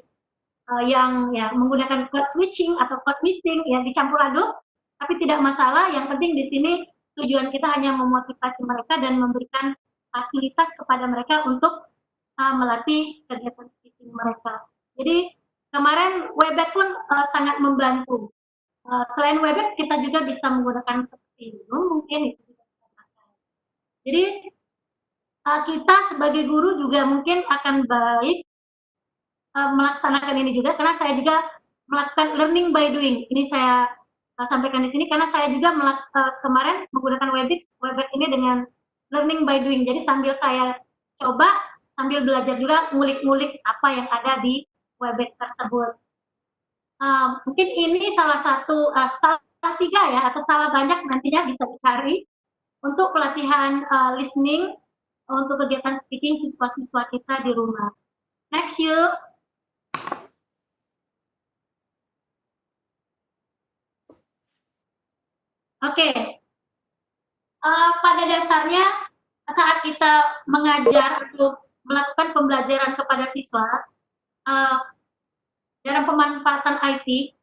yang ya menggunakan code switching atau code missing, ya dicampur aduk, tapi tidak masalah. Yang penting di sini tujuan kita hanya memotivasi mereka dan memberikan fasilitas kepada mereka untuk melatih kegiatan speaking mereka. Jadi kemarin Webex pun sangat membantu. Selain Webex, kita juga bisa menggunakan seperti Zoom, mungkin itu juga bisa pakai. Jadi kita sebagai guru juga mungkin akan baik melaksanakan ini juga, karena saya juga melakukan learning by doing. Ini saya sampaikan di sini karena saya juga kemarin menggunakan Webex ini dengan learning by doing. Jadi sambil saya coba, sambil belajar juga ngulik-ngulik apa yang ada di Webex tersebut. Mungkin ini salah satu, salah 3 ya, atau salah banyak nantinya bisa dicari untuk pelatihan listening untuk kegiatan speaking siswa-siswa kita di rumah. Next yuk. Oke. Pada dasarnya saat kita mengajar atau melakukan pembelajaran kepada siswa, dalam pemanfaatan IT,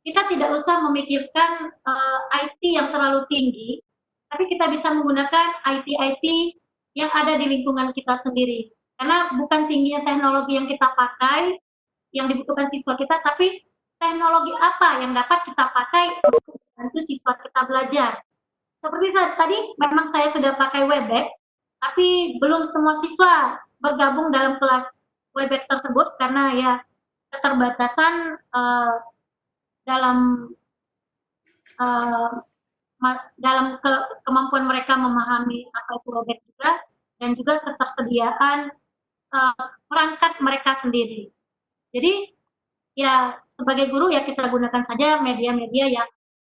kita tidak usah memikirkan IT yang terlalu tinggi, tapi kita bisa menggunakan IT yang ada di lingkungan kita sendiri. Karena bukan tingginya teknologi yang kita pakai, yang dibutuhkan siswa kita, tapi teknologi apa yang dapat kita pakai untuk membantu siswa kita belajar. Seperti saat tadi, memang saya sudah pakai Webex, tapi belum semua siswa bergabung dalam kelas Webex tersebut, karena ya keterbatasan dalam kemampuan mereka memahami apa itu Webex juga, dan juga ketersediaan perangkat mereka sendiri. Jadi ya sebagai guru ya kita gunakan saja media-media yang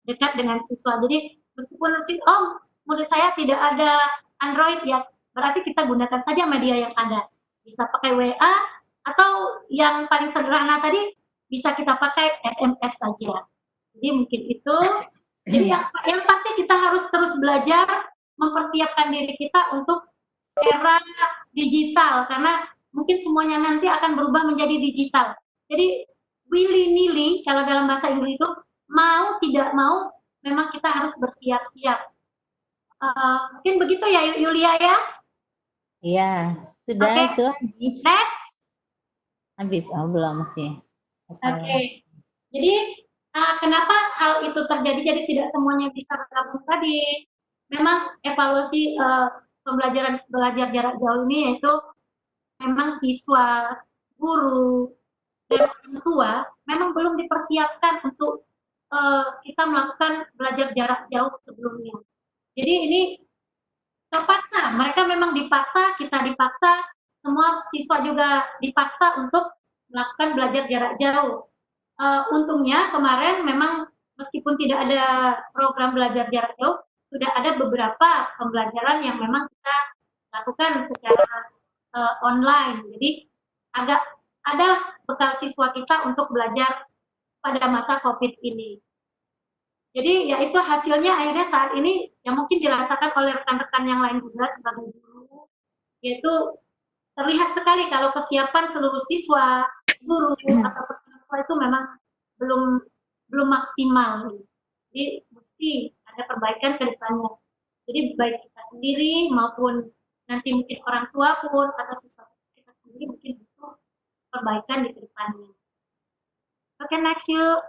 dekat dengan siswa. Jadi meskipun menurut saya tidak ada Android, ya berarti kita gunakan saja media yang ada. Bisa pakai WA, atau yang paling sederhana tadi bisa kita pakai SMS saja. Jadi mungkin itu. Jadi yang pasti kita harus terus belajar, mempersiapkan diri kita untuk era digital, karena mungkin semuanya nanti akan berubah menjadi digital. Jadi willy-nilly, kalau dalam bahasa Inggris itu, mau tidak mau, memang kita harus bersiap-siap. Mungkin begitu ya Yulia ya?
Iya, sudah
okay.
Itu habis.
Next.
Habis, belum masih.
Oke. Jadi kenapa hal itu terjadi? Jadi tidak semuanya bisa bergabung tadi. Memang evaluasi belajar jarak jauh ini yaitu memang siswa, guru, dan orang tua memang belum dipersiapkan untuk kita melakukan belajar jarak jauh sebelumnya. Jadi ini terpaksa, mereka memang dipaksa, kita dipaksa, semua siswa juga dipaksa untuk melakukan belajar jarak jauh. Untungnya kemarin memang meskipun tidak ada program belajar jarak jauh, sudah ada beberapa pembelajaran yang memang kita lakukan secara online. Jadi agak ada bekal siswa kita untuk belajar pada masa COVID ini. Jadi ya itu hasilnya akhirnya saat ini yang mungkin dirasakan oleh rekan-rekan yang lain juga sebagai guru, yaitu terlihat sekali kalau kesiapan seluruh siswa, guru atau peserta itu memang belum maksimal. Jadi mesti ada perbaikan ke depannya. Jadi baik kita sendiri maupun nanti mungkin orang tua pun atau siswa kita sendiri mungkin butuh perbaikan di ke depannya. Oke, next yuk.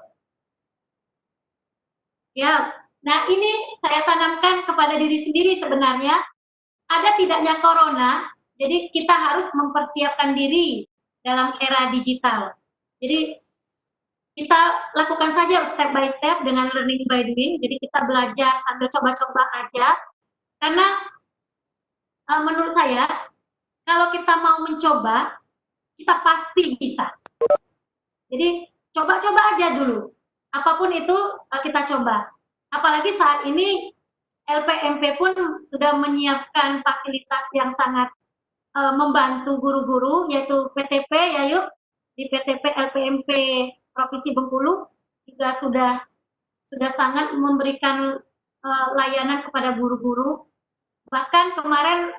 Ya, nah ini saya tanamkan kepada diri sendiri sebenarnya, ada tidaknya corona, jadi kita harus mempersiapkan diri dalam era digital. Jadi kita lakukan saja step by step dengan learning by doing, jadi kita belajar sambil coba-coba aja, karena menurut saya, kalau kita mau mencoba, kita pasti bisa. Jadi coba-coba aja dulu, apapun itu kita coba. Apalagi saat ini LPMP pun sudah menyiapkan fasilitas yang sangat membantu guru-guru, yaitu PTP ya yuk, di PTP LPMP Provinsi Bengkulu juga sudah sangat memberikan layanan kepada guru-guru. Bahkan kemarin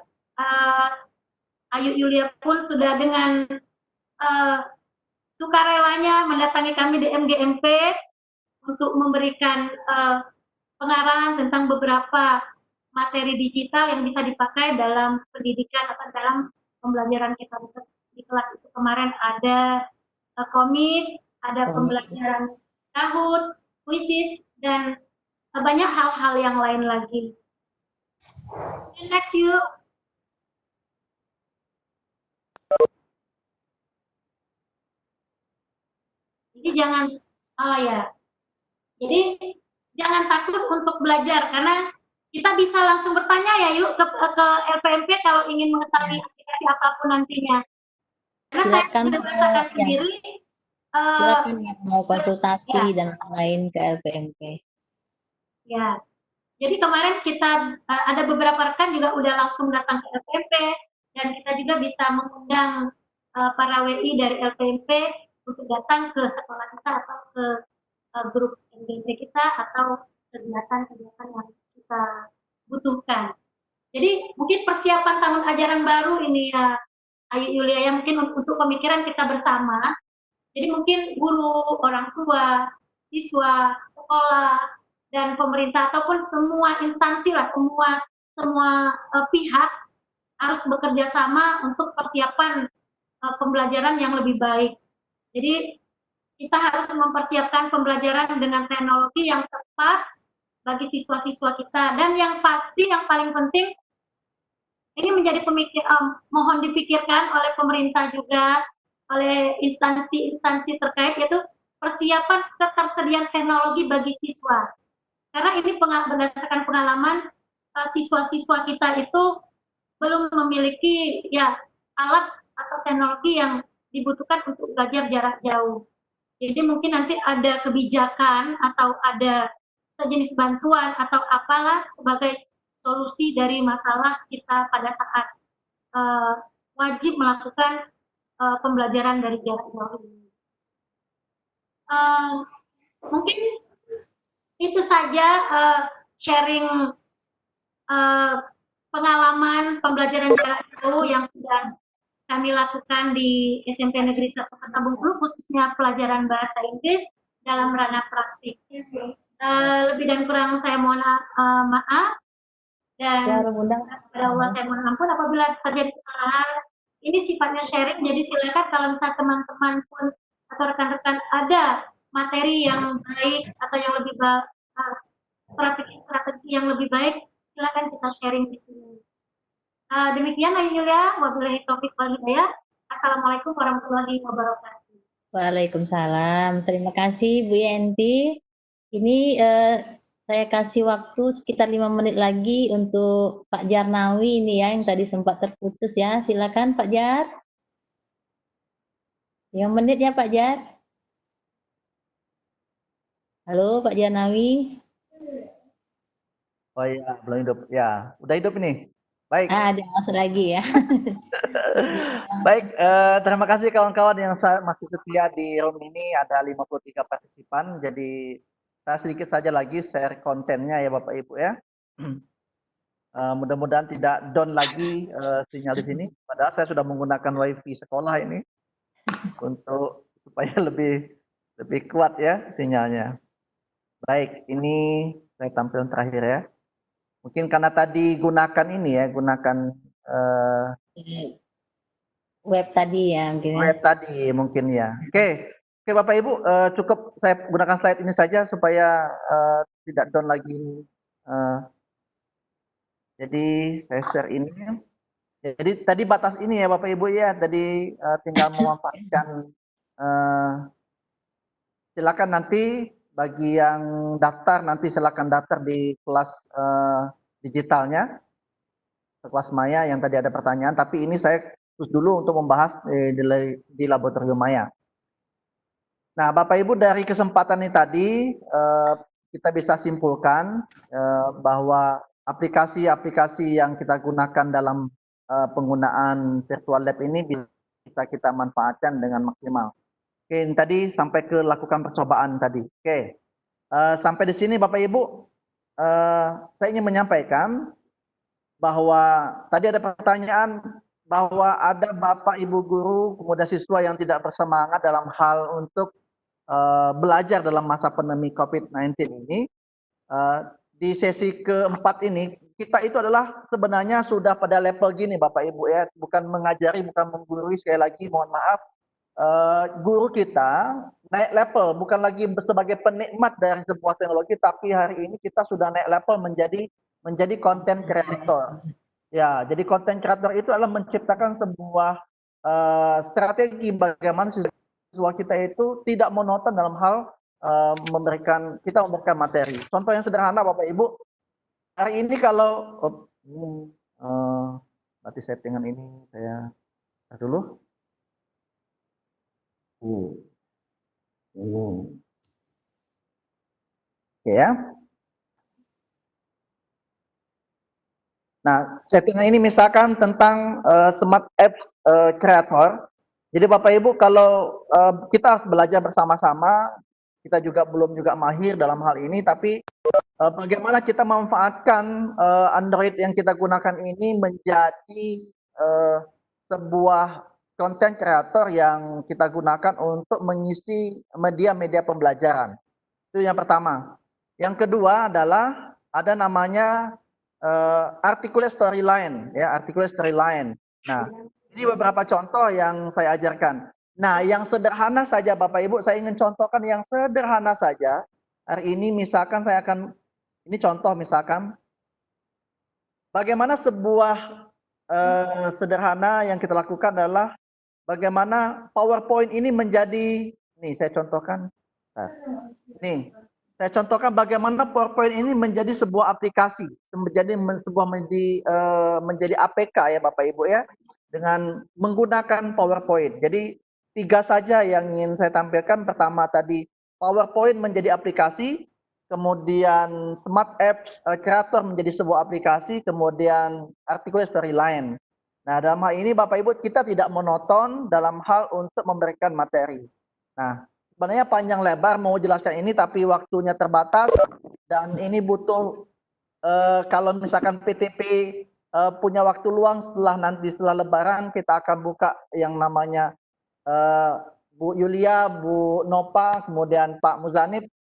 Ayu Yulia pun sudah dengan sukarelanya mendatangi kami di MGMP untuk memberikan pengarahan tentang beberapa materi digital yang bisa dipakai dalam pendidikan atau dalam pembelajaran kita di kelas itu. Kemarin ada komik, ada pembelajaran Kahoot, Quizzes, dan banyak hal-hal yang lain lagi. And next yuk. Jadi jangan takut untuk belajar, karena kita bisa langsung bertanya ya yuk ke LPMP kalau ingin mengetahui aplikasi apapun nantinya. Karena silakan, saya sudah merasakan sendiri.
Silakan yang mau konsultasi dan lain ke LPMP.
Ya, jadi kemarin kita ada beberapa rekan juga udah langsung datang ke LPMP, dan kita juga bisa mengundang para WI dari LPMP untuk datang ke sekolah kita atau ke grup MGMP kita atau kegiatan-kegiatan yang kita butuhkan. Jadi mungkin persiapan tahun ajaran baru ini ya Ayu Yulia ya, mungkin untuk pemikiran kita bersama. Jadi mungkin guru, orang tua, siswa, sekolah, dan pemerintah ataupun semua instansi lah, semua pihak harus bekerja sama untuk persiapan pembelajaran yang lebih baik. Jadi kita harus mempersiapkan pembelajaran dengan teknologi yang tepat bagi siswa-siswa kita, dan yang pasti yang paling penting ini menjadi mohon dipikirkan oleh pemerintah juga, oleh instansi-instansi terkait, yaitu persiapan ketersediaan teknologi bagi siswa. Karena ini berdasarkan pengalaman siswa-siswa kita itu belum memiliki ya alat atau teknologi yang dibutuhkan untuk belajar jarak jauh. Jadi mungkin nanti ada kebijakan atau ada sejenis bantuan atau apalah sebagai solusi dari masalah kita pada saat wajib melakukan pembelajaran dari jarak jauh ini. Mungkin itu saja sharing pengalaman pembelajaran jarak jauh yang sudah kami lakukan di SMP Negeri 1 Kota Bengkulu, khususnya pelajaran bahasa Inggris dalam ranah praktik. Lebih dan kurang saya mohon maaf, dan kepada Allah saya mohon ampun apabila terjadi kesalahan. Ini sifatnya sharing, jadi silakan kalau misalnya teman-teman pun atau rekan-rekan ada materi yang baik atau yang lebih strategi yang lebih baik, silakan kita sharing di sini. Demikian Ayu Yulia, wabillahi taufiq wal hidayah. Assalamualaikum warahmatullahi wabarakatuh.
Waalaikumsalam. Terima kasih Bu Yenti. Ini saya kasih waktu sekitar 5 menit lagi untuk Pak Jarnawi ini ya, yang tadi sempat terputus ya. Silakan Pak Jar. Yang menit ya Pak Jar. Halo Pak Jarnawi.
Oh iya, belum hidup. Ya, udah hidup ini. Baik.
Ada masuk lagi ya.
Baik, terima kasih kawan-kawan yang masih setia di room ini. Ada 53 partisipan. Jadi saya sedikit saja lagi share kontennya ya Bapak Ibu ya. Mudah-mudahan tidak down lagi sinyal di sini. Padahal saya sudah menggunakan WiFi sekolah ini untuk supaya lebih kuat ya sinyalnya. Baik, ini saya tampilkan terakhir ya. Mungkin karena tadi gunakan ini ya, gunakan
web tadi ya mungkin.
Web tadi mungkin ya. Oke, Bapak Ibu, cukup saya gunakan slide ini saja supaya tidak down lagi ini. Jadi saya share ini. Jadi tadi batas ini ya Bapak Ibu ya. Tadi tinggal memanfaatkan. Silakan nanti bagi yang daftar nanti silakan daftar di kelas digitalnya, kelas Maya yang tadi ada pertanyaan. Tapi ini saya terus dulu untuk membahas di laboratorium Maya. Nah, Bapak Ibu dari kesempatan ini tadi kita bisa simpulkan bahwa aplikasi-aplikasi yang kita gunakan dalam penggunaan virtual lab ini bisa kita manfaatkan dengan maksimal. Oke, ini tadi sampai ke lakukan percobaan tadi. Oke, sampai di sini Bapak Ibu, saya ingin menyampaikan bahwa tadi ada pertanyaan bahwa ada Bapak Ibu guru kemudian siswa yang tidak bersemangat dalam hal untuk belajar dalam masa pandemi COVID-19 ini. Di sesi keempat ini kita itu adalah sebenarnya sudah pada level gini Bapak Ibu ya, bukan mengajari, bukan menggurui, sekali lagi mohon maaf, guru kita naik level, bukan lagi sebagai penikmat dari sebuah teknologi, tapi hari ini kita sudah naik level menjadi content creator. Ya, jadi content creator itu adalah menciptakan sebuah strategi bagaimana siswa kita itu tidak monoton dalam hal memberikan materi. Contoh yang sederhana Bapak Ibu, hari ini kalau berarti settingan ini saya dulu. Oke ya. Nah, settingan ini misalkan tentang smart apps creator. Jadi Bapak Ibu kalau kita harus belajar bersama-sama, kita belum mahir dalam hal ini, tapi bagaimana kita memanfaatkan Android yang kita gunakan ini menjadi sebuah konten kreator yang kita gunakan untuk mengisi media-media pembelajaran. Itu yang pertama. Yang kedua adalah ada namanya articulate storyline, ya, articulate storyline. Nah, ini beberapa contoh yang saya ajarkan. Nah, yang sederhana saja Bapak Ibu, saya ingin contohkan yang sederhana saja. Hari ini misalkan saya akan, ini contoh misalkan, bagaimana sebuah sederhana yang kita lakukan adalah bagaimana PowerPoint ini menjadi, nih saya contohkan, nih saya contohkan bagaimana PowerPoint ini menjadi sebuah aplikasi, menjadi APK ya Bapak Ibu ya, dengan menggunakan PowerPoint. Jadi 3 saja yang ingin saya tampilkan. Pertama tadi PowerPoint menjadi aplikasi, kemudian Smart Apps Creator menjadi sebuah aplikasi, kemudian Articulate Storyline. Nah, dalam hal ini Bapak Ibu kita tidak monoton dalam hal untuk memberikan materi. Nah, sebenarnya panjang lebar mau jelaskan ini tapi waktunya terbatas dan ini butuh kalau misalkan PTP punya waktu luang setelah Lebaran kita akan buka yang namanya Bu Yulia, Bu Nopa, kemudian Pak Muzanib,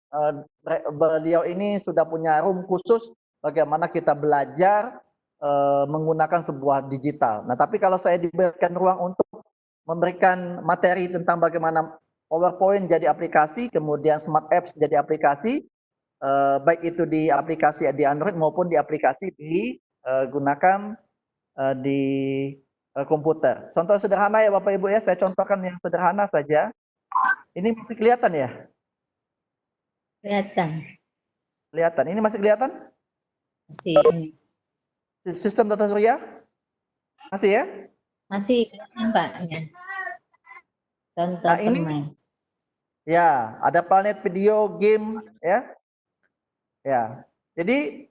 beliau ini sudah punya room khusus bagaimana kita belajar menggunakan sebuah digital. Nah, tapi kalau saya diberikan ruang untuk memberikan materi tentang bagaimana PowerPoint jadi aplikasi, kemudian Smart Apps jadi aplikasi, baik itu di aplikasi di Android maupun di aplikasi digunakan di komputer. Contoh sederhana ya Bapak Ibu ya, saya contohkan yang sederhana saja. Ini masih kelihatan ya?
Kelihatan.
Kelihatan. Ini masih kelihatan?
Masih.
Sistem tata surya? Masih ya?
Masih kelihatan Pak. Ya. Contoh
Nah, ini
permain.
ya, ada planet video game ya. Ya. Jadi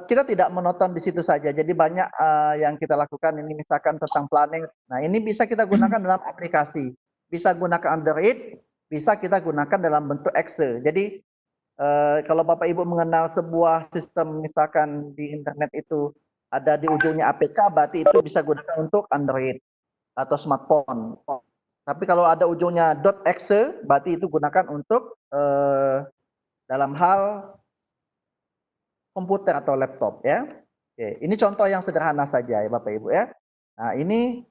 kita tidak menonton di situ saja. Jadi banyak yang kita lakukan ini misalkan tentang planet. Nah, ini bisa kita gunakan dalam aplikasi. Bisa gunakan Android, bisa kita gunakan dalam bentuk Excel. Jadi kalau Bapak Ibu mengenal sebuah sistem misalkan di internet itu ada di ujungnya APK, berarti itu bisa gunakan untuk Android atau smartphone. Tapi kalau ada ujungnya .exe, berarti itu gunakan untuk dalam hal komputer atau laptop ya. Oke, ini contoh yang sederhana saja ya Bapak Ibu ya. Nah, ini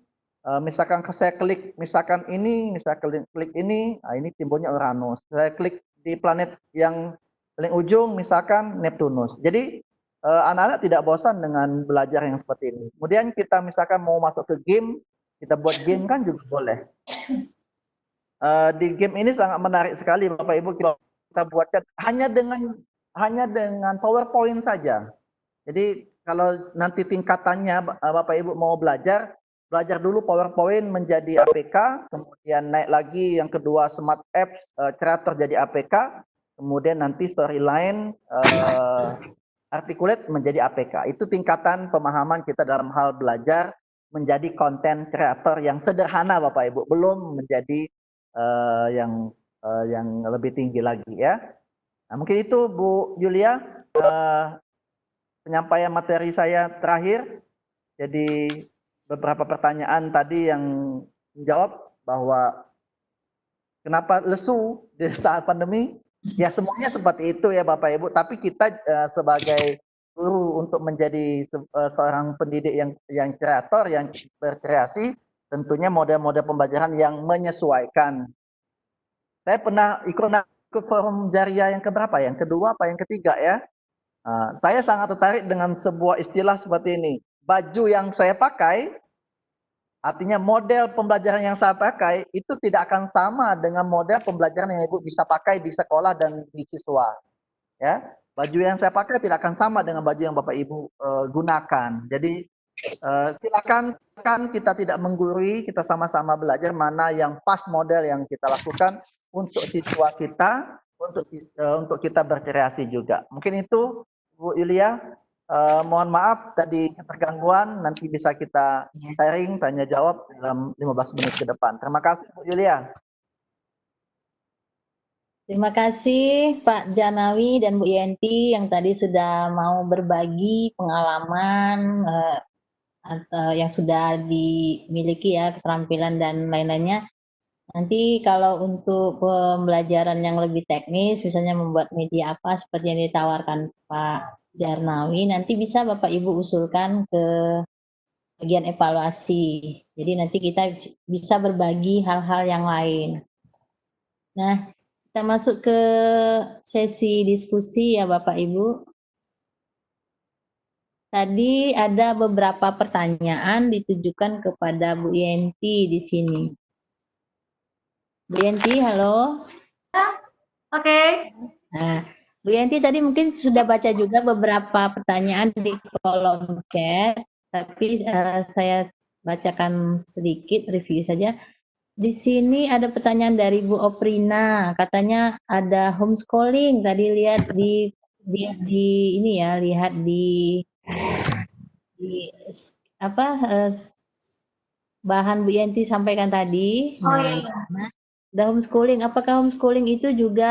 misalkan saya klik misalkan ini, misalkan klik ini, nah ini timbulnya Uranus. Saya klik di planet yang paling ujung misalkan Neptunus. Jadi anak-anak tidak bosan dengan belajar yang seperti ini. Kemudian kita misalkan mau masuk ke game, kita buat game kan juga boleh. Di game ini sangat menarik sekali Bapak Ibu, kita buatkan hanya dengan PowerPoint saja. Jadi kalau nanti tingkatannya Bapak Ibu mau belajar dulu PowerPoint menjadi APK, kemudian naik lagi yang kedua Smart Apps Creator jadi APK, kemudian nanti Storyline Articulate menjadi APK. Itu tingkatan pemahaman kita dalam hal belajar menjadi content creator yang sederhana Bapak Ibu, belum menjadi yang lebih tinggi lagi ya. Nah, mungkin itu Bu Yulia penyampaian materi saya terakhir. Jadi beberapa pertanyaan tadi yang menjawab bahwa kenapa lesu di saat pandemi? Ya semuanya seperti itu ya Bapak Ibu. Tapi kita sebagai guru untuk menjadi seorang pendidik yang kreator, yang berkreasi, tentunya model-model pembelajaran yang menyesuaikan. Saya pernah ikut forum Jariah yang keberapa? Yang kedua apa yang ketiga ya? Saya sangat tertarik dengan sebuah istilah seperti ini. Baju yang saya pakai, artinya model pembelajaran yang saya pakai, itu tidak akan sama dengan model pembelajaran yang Ibu bisa pakai di sekolah dan di siswa. Ya, baju yang saya pakai tidak akan sama dengan baju yang Bapak Ibu gunakan. Jadi silakan kita tidak menggurui, kita sama-sama belajar mana yang pas model yang kita lakukan untuk siswa kita, untuk kita berkreasi juga. Mungkin itu Bu Yulia, mohon maaf tadi ketergangguan, nanti bisa kita sharing, tanya jawab dalam 15 menit ke depan. Terima kasih Bu Yulia.
Terima kasih Pak Janawi dan Bu Yenti yang tadi sudah mau berbagi pengalaman yang sudah dimiliki ya, keterampilan dan lain-lainnya. Nanti kalau untuk pembelajaran yang lebih teknis, misalnya membuat media apa seperti yang ditawarkan Pak Jarnawi, nanti bisa Bapak Ibu usulkan ke bagian evaluasi. Jadi nanti kita bisa berbagi hal-hal yang lain. Nah, kita masuk ke sesi diskusi ya Bapak Ibu. Tadi ada beberapa pertanyaan ditujukan kepada Bu Yenti di sini. Bu Yenti, halo.
Oke.
Nah, Bu Yenti tadi mungkin sudah baca juga beberapa pertanyaan di kolom chat, tapi saya bacakan sedikit review saja. Di sini ada pertanyaan dari Bu Oprina, katanya ada homeschooling. Tadi lihat di ini ya, lihat di apa bahan Bu Yenti sampaikan tadi.
Oh iya.
Nah, ada homeschooling. Apakah homeschooling itu juga